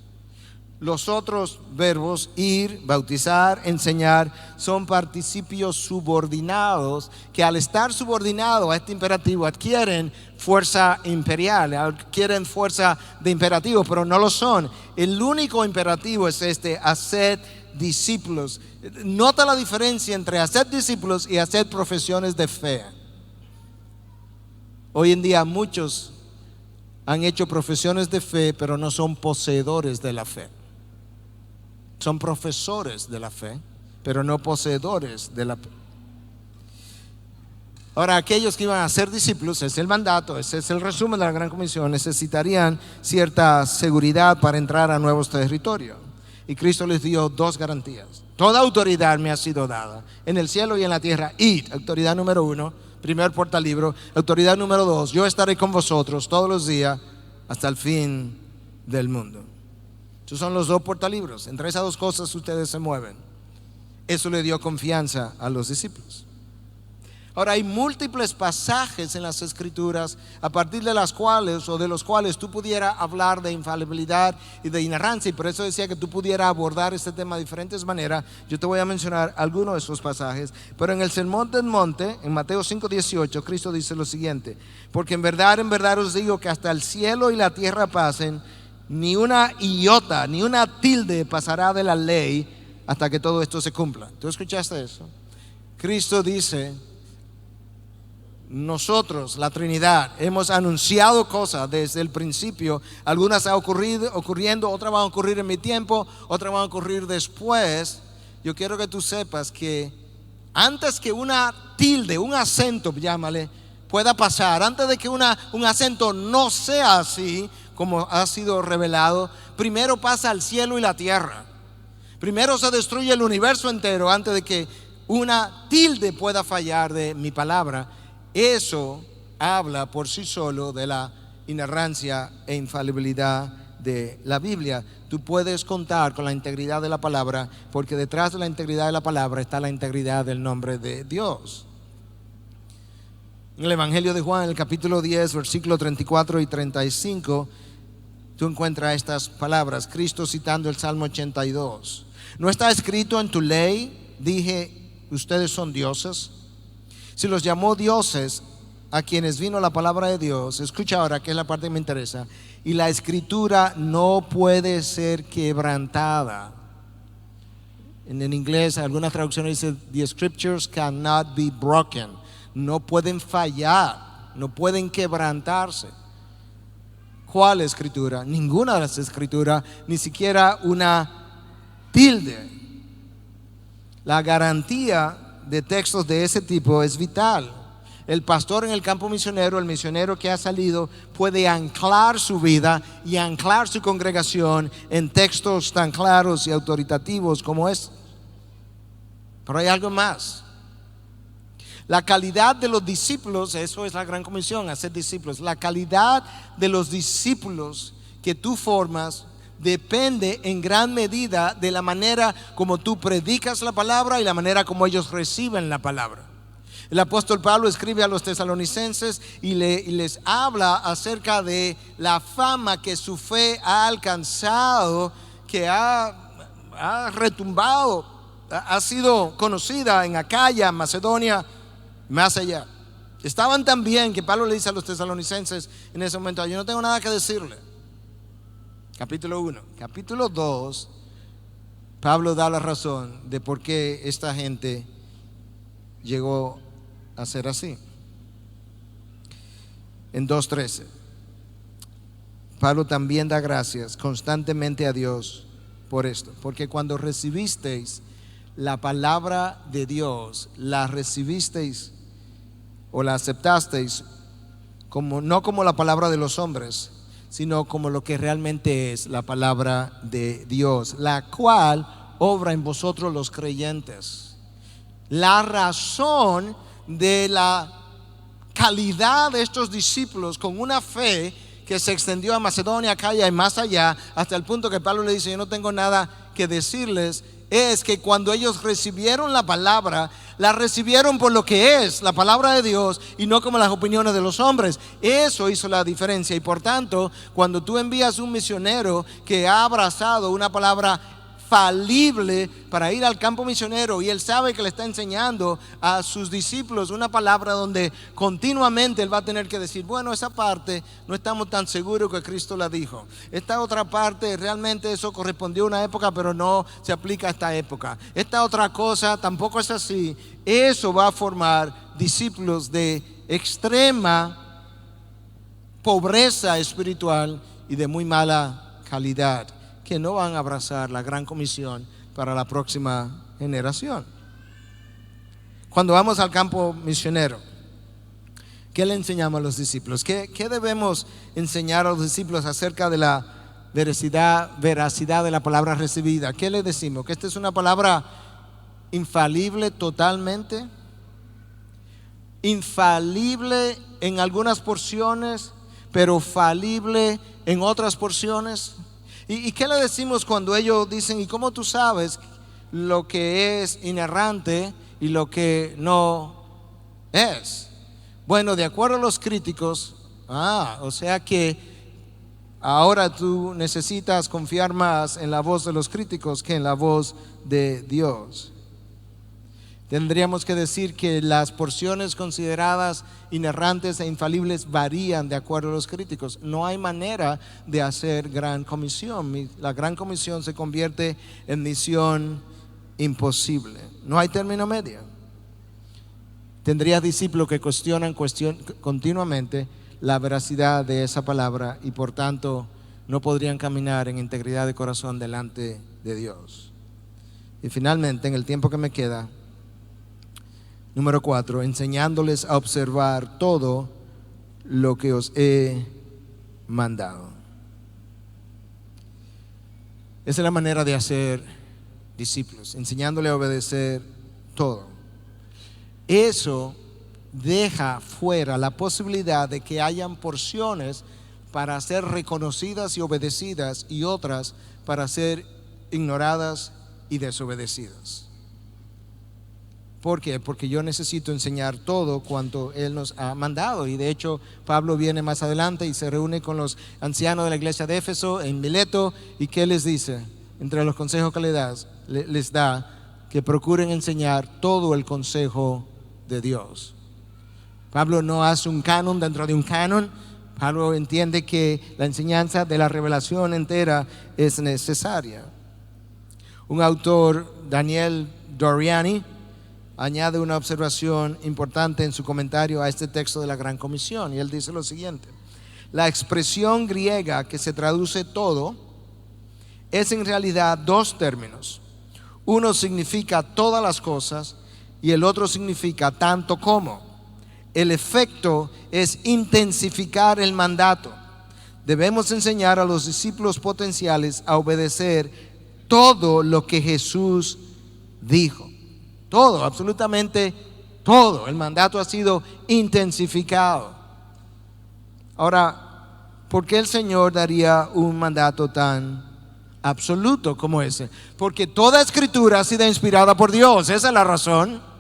S1: Los otros verbos, ir, bautizar, enseñar, son participios subordinados que al estar subordinados a este imperativo adquieren fuerza imperial, adquieren fuerza de imperativo, pero no lo son. El único imperativo es este: hacer discípulos. Nota la diferencia entre hacer discípulos y hacer profesiones de fe. Hoy en día muchos han hecho profesiones de fe, pero no son poseedores de la fe. Son profesores de la fe, pero no poseedores de la fe. Ahora, aquellos que iban a ser discípulos, ese es el mandato, ese es el resumen de la gran comisión, necesitarían cierta seguridad para entrar a nuevos territorios. Y Cristo les dio 2 garantías. Toda autoridad me ha sido dada en el cielo y en la tierra. Id, autoridad número 1, primer portalibro. Autoridad número 2, yo estaré con vosotros todos los días hasta el fin del mundo. Esos son los 2 portalibros. Entre esas 2 cosas ustedes se mueven. Eso le dio confianza a los discípulos. Ahora, hay múltiples pasajes en las Escrituras a partir de las cuales o de los cuales tú pudieras hablar de infalibilidad y de inerrancia, y por eso decía que tú pudieras abordar este tema de diferentes maneras. Yo te voy a mencionar algunos de esos pasajes, pero en el Sermón del Monte, en Mateo 5:18, Cristo dice lo siguiente: porque en verdad os digo que hasta el cielo y la tierra pasen, ni una iota, ni una tilde pasará de la ley hasta que todo esto se cumpla. ¿Tú escuchaste eso? Cristo dice: nosotros, la Trinidad, hemos anunciado cosas desde el principio. Algunas han ocurriendo, otras van a ocurrir en mi tiempo, otras van a ocurrir después. Yo quiero que tú sepas que antes que una tilde, un acento, llámale, pueda pasar, antes de que un acento no sea así como ha sido revelado, primero pasa el cielo y la tierra. Primero se destruye el universo entero antes de que una tilde pueda fallar de mi palabra. Eso habla por sí solo de la inerrancia e infalibilidad de la Biblia. Tú puedes contar con la integridad de la palabra, porque detrás de la integridad de la palabra está la integridad del nombre de Dios. En el Evangelio de Juan, en el capítulo 10, versículos 34 y 35, tú encuentras estas palabras, Cristo citando el Salmo 82. ¿No está escrito en tu ley? Dije, ustedes son dioses. Si los llamó dioses a quienes vino la palabra de Dios, escucha ahora, que es la parte que me interesa, y la escritura no puede ser quebrantada. En inglés, algunas traducciones dicen, the scriptures cannot be broken. No pueden fallar, no pueden quebrantarse. ¿Cuál escritura? Ninguna de las escrituras, ni siquiera una tilde. La garantía de textos de ese tipo es vital. El pastor en el campo misionero, el misionero que ha salido, puede anclar su vida y anclar su congregación en textos tan claros y autoritativos como es. Pero hay algo más. La calidad de los discípulos, eso es la gran comisión, hacer discípulos. La calidad de los discípulos que tú formas depende en gran medida de la manera como tú predicas la palabra y la manera como ellos reciben la palabra. El apóstol Pablo escribe a los tesalonicenses y les habla acerca de la fama que su fe ha alcanzado, que ha retumbado, ha sido conocida en Acaya, Macedonia, más allá. Estaban tan bien que Pablo le dice a los tesalonicenses en ese momento, yo no tengo nada que decirle. Capítulo 1. Capítulo 2, Pablo da la razón de por qué esta gente llegó a ser así. En 2:13, Pablo también da gracias constantemente a Dios por esto, porque cuando recibisteis la palabra de Dios, la recibisteis o la aceptasteis no como la palabra de los hombres, sino como lo que realmente es la palabra de Dios, la cual obra en vosotros los creyentes. La razón de la calidad de estos discípulos con una fe que se extendió a Macedonia, Acaya y más allá, hasta el punto que Pablo le dice, yo no tengo nada que decirles, es que cuando ellos recibieron la palabra, la recibieron por lo que es la palabra de Dios y no como las opiniones de los hombres. Eso hizo la diferencia, y por tanto, cuando tú envías un misionero que ha abrazado una palabra falible para ir al campo misionero, y él sabe que le está enseñando a sus discípulos una palabra donde continuamente él va a tener que decir, bueno, esa parte no estamos tan seguros que Cristo la dijo, esta otra parte realmente eso correspondió a una época pero no se aplica a esta época, esta otra cosa tampoco es así. Eso va a formar discípulos de extrema pobreza espiritual y de muy mala calidad, que no van a abrazar la gran comisión para la próxima generación. Cuando vamos al campo misionero, ¿qué le enseñamos a los discípulos? ¿Qué debemos enseñar a los discípulos acerca de la veracidad de la palabra recibida? ¿Qué le decimos? ¿Que esta es una palabra infalible totalmente? Infalible en algunas porciones, pero falible en otras porciones. ¿Y qué le decimos cuando ellos dicen, ¿y cómo tú sabes lo que es inerrante y lo que no es? Bueno, de acuerdo a los críticos, o sea que ahora tú necesitas confiar más en la voz de los críticos que en la voz de Dios. Tendríamos que decir que las porciones consideradas inerrantes e infalibles varían de acuerdo a los críticos. No hay manera de hacer gran comisión. La gran comisión se convierte en misión imposible. No hay término medio. Tendrías discípulos que cuestionan continuamente la veracidad de esa palabra y por tanto no podrían caminar en integridad de corazón delante de Dios. Y finalmente, en el tiempo que me queda, número 4, enseñándoles a observar todo lo que os he mandado. Esa es la manera de hacer discípulos, enseñándoles a obedecer todo. Eso deja fuera la posibilidad de que hayan porciones para ser reconocidas y obedecidas, y otras para ser ignoradas y desobedecidas. ¿Por qué? Porque yo necesito enseñar todo cuanto Él nos ha mandado. Y de hecho, Pablo viene más adelante y se reúne con los ancianos de la iglesia de Éfeso en Mileto. ¿Y qué les dice? Entre los consejos que les da, que procuren enseñar todo el consejo de Dios. Pablo no hace un canon dentro de un canon. Pablo entiende que la enseñanza de la revelación entera es necesaria. Un autor, Daniel Doriani, añade una observación importante en su comentario a este texto de la Gran Comisión, y él dice lo siguiente: la expresión griega que se traduce todo es en realidad dos términos. Uno significa todas las cosas y el otro significa tanto como. El efecto es intensificar el mandato. Debemos enseñar a los discípulos potenciales a obedecer todo lo que Jesús dijo. Todo, absolutamente todo. El mandato ha sido intensificado. Ahora, ¿por qué el Señor daría un mandato tan absoluto como ese? Porque toda escritura ha sido inspirada por Dios. Esa es la razón.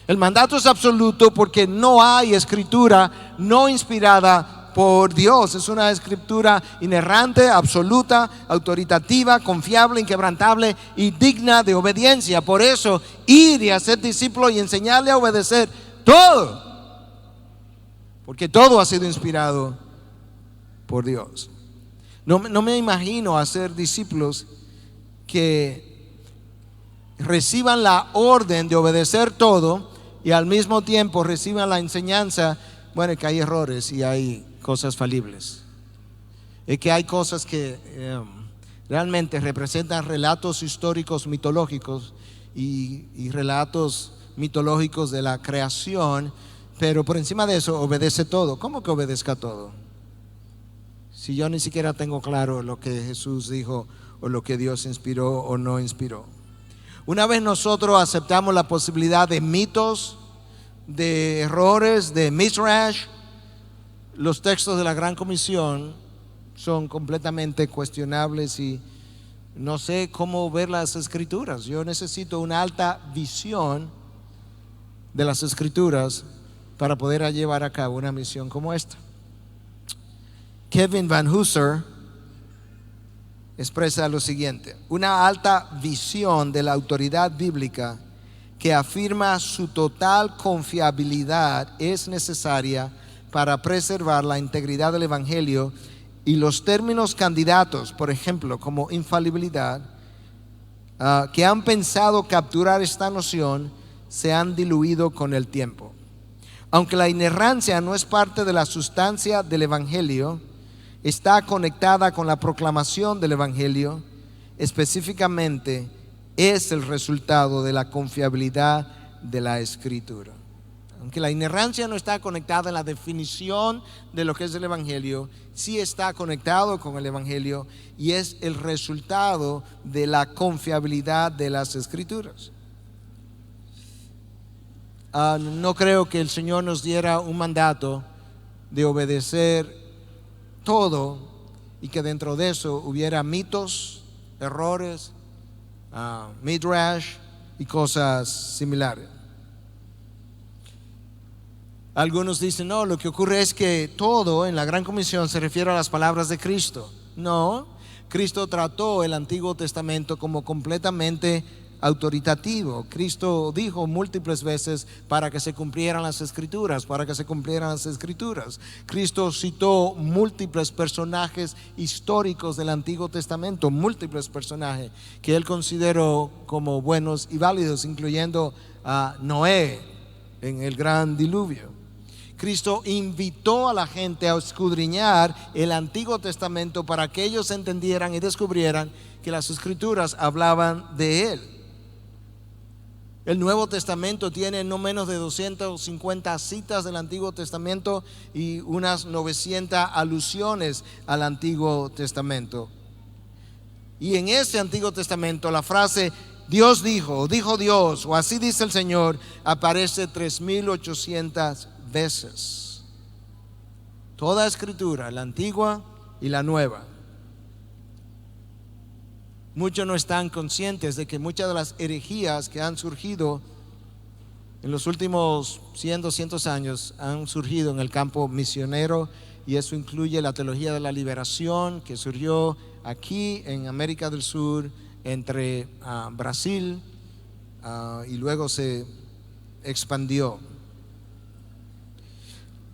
S1: El mandato es absoluto porque no hay escritura no inspirada por Dios. Es una escritura inerrante, absoluta, autoritativa, confiable, inquebrantable y digna de obediencia. Por eso, ir y hacer discípulo y enseñarle a obedecer todo, porque todo ha sido inspirado por Dios. No me imagino hacer discípulos que reciban la orden de obedecer todo y al mismo tiempo reciban la enseñanza, bueno, que hay errores y hay cosas falibles. Es que hay cosas que realmente representan relatos históricos mitológicos y relatos mitológicos de la creación, pero por encima de eso obedece todo. ¿Cómo que obedezca todo? Si yo ni siquiera tengo claro lo que Jesús dijo o lo que Dios inspiró o no inspiró. Una vez nosotros aceptamos la posibilidad de mitos, de errores, de midrash, los textos de la Gran Comisión son completamente cuestionables y no sé cómo ver las escrituras. Yo necesito una alta visión de las escrituras para poder llevar a cabo una misión como esta. Kevin Van Hooser expresa lo siguiente: una alta visión de la autoridad bíblica que afirma su total confiabilidad es necesaria para preservar la integridad del Evangelio, y los términos candidatos, por ejemplo, como infalibilidad, que han pensado capturar esta noción, se han diluido con el tiempo. Aunque la inerrancia no es parte de la sustancia del Evangelio, está conectada con la proclamación del Evangelio. Específicamente, es el resultado de la confiabilidad de la Escritura. Aunque la inerrancia no está conectada en la definición de lo que es el Evangelio, sí está conectado con el Evangelio y es el resultado de la confiabilidad de las Escrituras. No creo que el Señor nos diera un mandato de obedecer todo y que dentro de eso hubiera mitos, errores, midrash y cosas similares. Algunos dicen, no, lo que ocurre es que todo en la Gran Comisión se refiere a las palabras de Cristo. No, Cristo trató el Antiguo Testamento como completamente autoritativo. Cristo dijo múltiples veces para que se cumplieran las Escrituras, para que se cumplieran las Escrituras. Cristo citó múltiples personajes históricos del Antiguo Testamento, múltiples personajes que él consideró como buenos y válidos, incluyendo a Noé en el gran diluvio. Cristo invitó a la gente a escudriñar el Antiguo Testamento para que ellos entendieran y descubrieran que las Escrituras hablaban de Él. El Nuevo Testamento tiene no menos de 250 citas del Antiguo Testamento y unas 900 alusiones al Antiguo Testamento. Y en ese Antiguo Testamento la frase Dios dijo, dijo Dios, o así dice el Señor, aparece 3,800 veces. Toda escritura, la antigua y la nueva. Muchos no están conscientes de que muchas de las herejías que han surgido en los últimos 100, 200 años han surgido en el campo misionero, y eso incluye la teología de la liberación que surgió aquí en América del Sur entre Brasil y luego se expandió.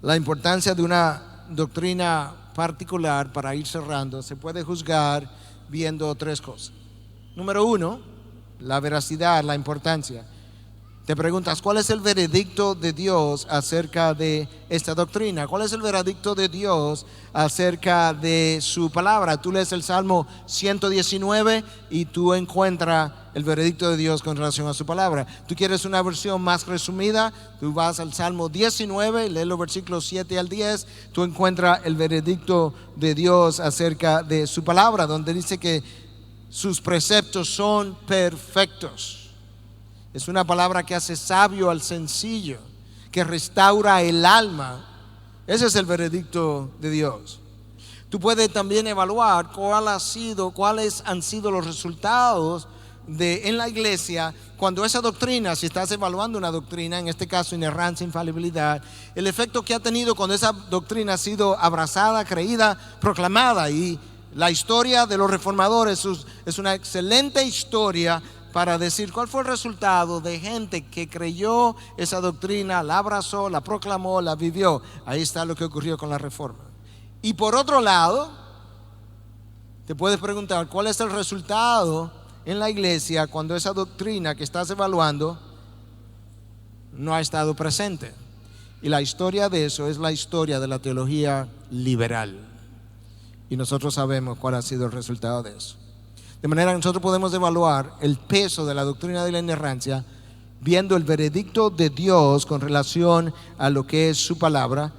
S1: La importancia de una doctrina particular, para ir cerrando, se puede juzgar viendo tres cosas. Número uno, la veracidad, la importancia. Te preguntas, ¿cuál es el veredicto de Dios acerca de esta doctrina? ¿Cuál es el veredicto de Dios acerca de su palabra? Tú lees el Salmo 119 y tú encuentras el veredicto de Dios con relación a su palabra. Tú quieres una versión más resumida, tú vas al Salmo 19, lees los versículos 7 al 10, tú encuentras el veredicto de Dios acerca de su palabra, donde dice que sus preceptos son perfectos. Es una palabra que hace sabio al sencillo, que restaura el alma. Ese es el veredicto de Dios. Tú puedes también evaluar cuáles han sido los resultados en la iglesia cuando esa doctrina, si estás evaluando una doctrina, en este caso inerrancia, infalibilidad, el efecto que ha tenido cuando esa doctrina ha sido abrazada, creída, proclamada. Y la historia de los reformadores es una excelente historia para decir cuál fue el resultado de gente que creyó esa doctrina, la abrazó, la proclamó, la vivió. Ahí está lo que ocurrió con la reforma. Y por otro lado, te puedes preguntar cuál es el resultado en la iglesia cuando esa doctrina que estás evaluando no ha estado presente. Y la historia de eso es la historia de la teología liberal. Y nosotros sabemos cuál ha sido el resultado de eso. De manera que nosotros podemos evaluar el peso de la doctrina de la inerrancia viendo el veredicto de Dios con relación a lo que es su palabra.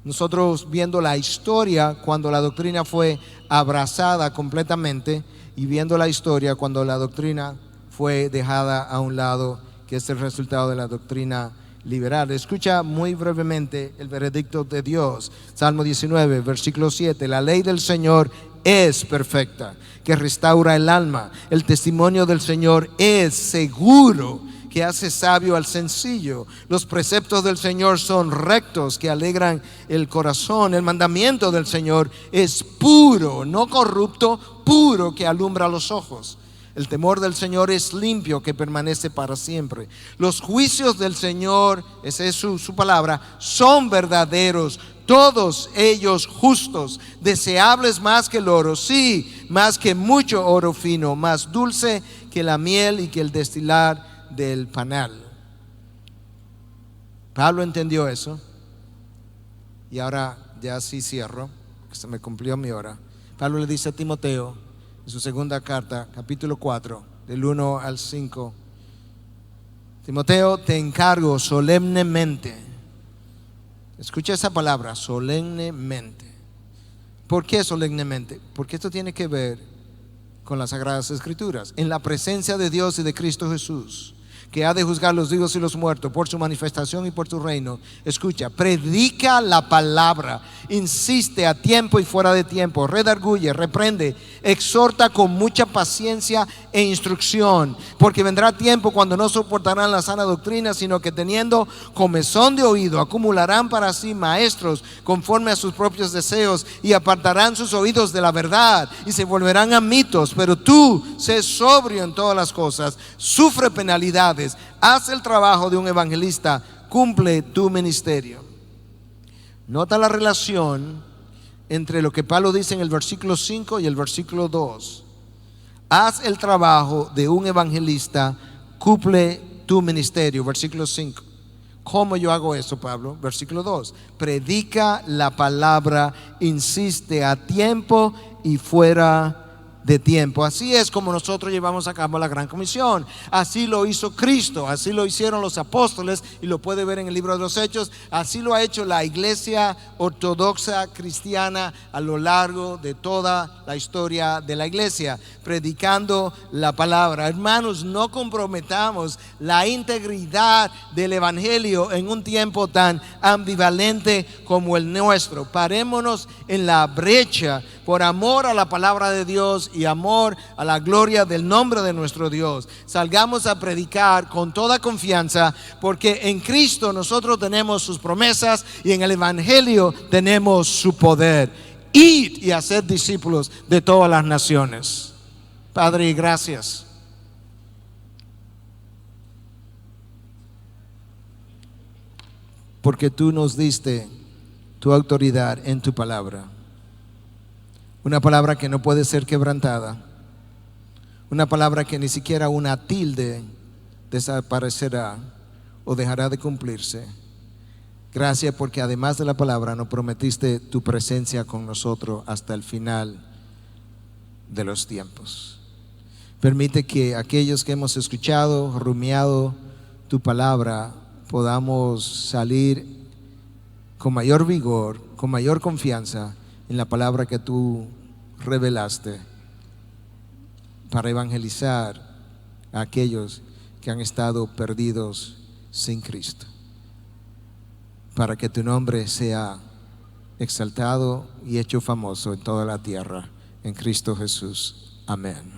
S1: Nosotros viendo la historia cuando la doctrina fue abrazada completamente, y viendo la historia cuando la doctrina fue dejada a un lado, que es el resultado de la doctrina liberal. Escucha muy brevemente el veredicto de Dios. Salmo 19, versículo 7. La ley del Señor es perfecta, que restaura el alma. El testimonio del Señor es seguro, que hace sabio al sencillo. Los preceptos del Señor son rectos, que alegran el corazón. El mandamiento del Señor es puro, no corrupto, puro, que alumbra los ojos. El temor del Señor es limpio, que permanece para siempre. Los juicios del Señor, esa es su palabra, son verdaderos, todos ellos justos, deseables más que el oro, sí, más que mucho oro fino, más dulce que la miel y que el destilar del panal. Pablo entendió eso. Y ahora ya sí cierro, que se me cumplió mi hora. Pablo le dice a Timoteo en su segunda carta, capítulo 4, del 1 al 5: Timoteo, te encargo solemnemente. Escucha esa palabra, solemnemente. ¿Por qué solemnemente? Porque esto tiene que ver con las Sagradas Escrituras. En la presencia de Dios y de Cristo Jesús, que ha de juzgar los vivos y los muertos por su manifestación y por su reino. Escucha, predica la palabra, insiste a tiempo y fuera de tiempo, redarguye, reprende, exhorta con mucha paciencia e instrucción, porque vendrá tiempo cuando no soportarán la sana doctrina, sino que teniendo comezón de oído, acumularán para sí maestros conforme a sus propios deseos, y apartarán sus oídos de la verdad y se volverán a mitos. Pero tú, sé sobrio en todas las cosas, sufre penalidades, haz el trabajo de un evangelista, cumple tu ministerio. Nota la relación entre lo que Pablo dice en el versículo 5 y el versículo 2. Haz el trabajo de un evangelista, cumple tu ministerio. Versículo 5. ¿Cómo yo hago eso, Pablo? Versículo 2. Predica la palabra, insiste a tiempo y fuera de tiempo. Así es como nosotros llevamos a cabo la Gran Comisión. Así lo hizo Cristo, así lo hicieron los apóstoles, y lo puede ver en el libro de los Hechos. Así lo ha hecho la iglesia ortodoxa cristiana a lo largo de toda la historia de la iglesia, predicando la palabra. Hermanos, no comprometamos la integridad del evangelio en un tiempo tan ambivalente como el nuestro. Parémonos en la brecha por amor a la palabra de Dios y amor a la gloria del nombre de nuestro Dios. Salgamos a predicar con toda confianza, porque en Cristo nosotros tenemos sus promesas y en el evangelio tenemos su poder. Id y haced discípulos de todas las naciones. Padre, gracias porque tú nos diste tu autoridad en tu palabra. Una palabra que no puede ser quebrantada. Una palabra que ni siquiera una tilde desaparecerá o dejará de cumplirse. Gracias porque además de la palabra nos prometiste tu presencia con nosotros hasta el final de los tiempos. Permite que aquellos que hemos escuchado, rumiado tu palabra, podamos salir con mayor vigor, con mayor confianza en la palabra que tú revelaste, para evangelizar a aquellos que han estado perdidos sin Cristo, para que tu nombre sea exaltado y hecho famoso en toda la tierra, en Cristo Jesús. Amén.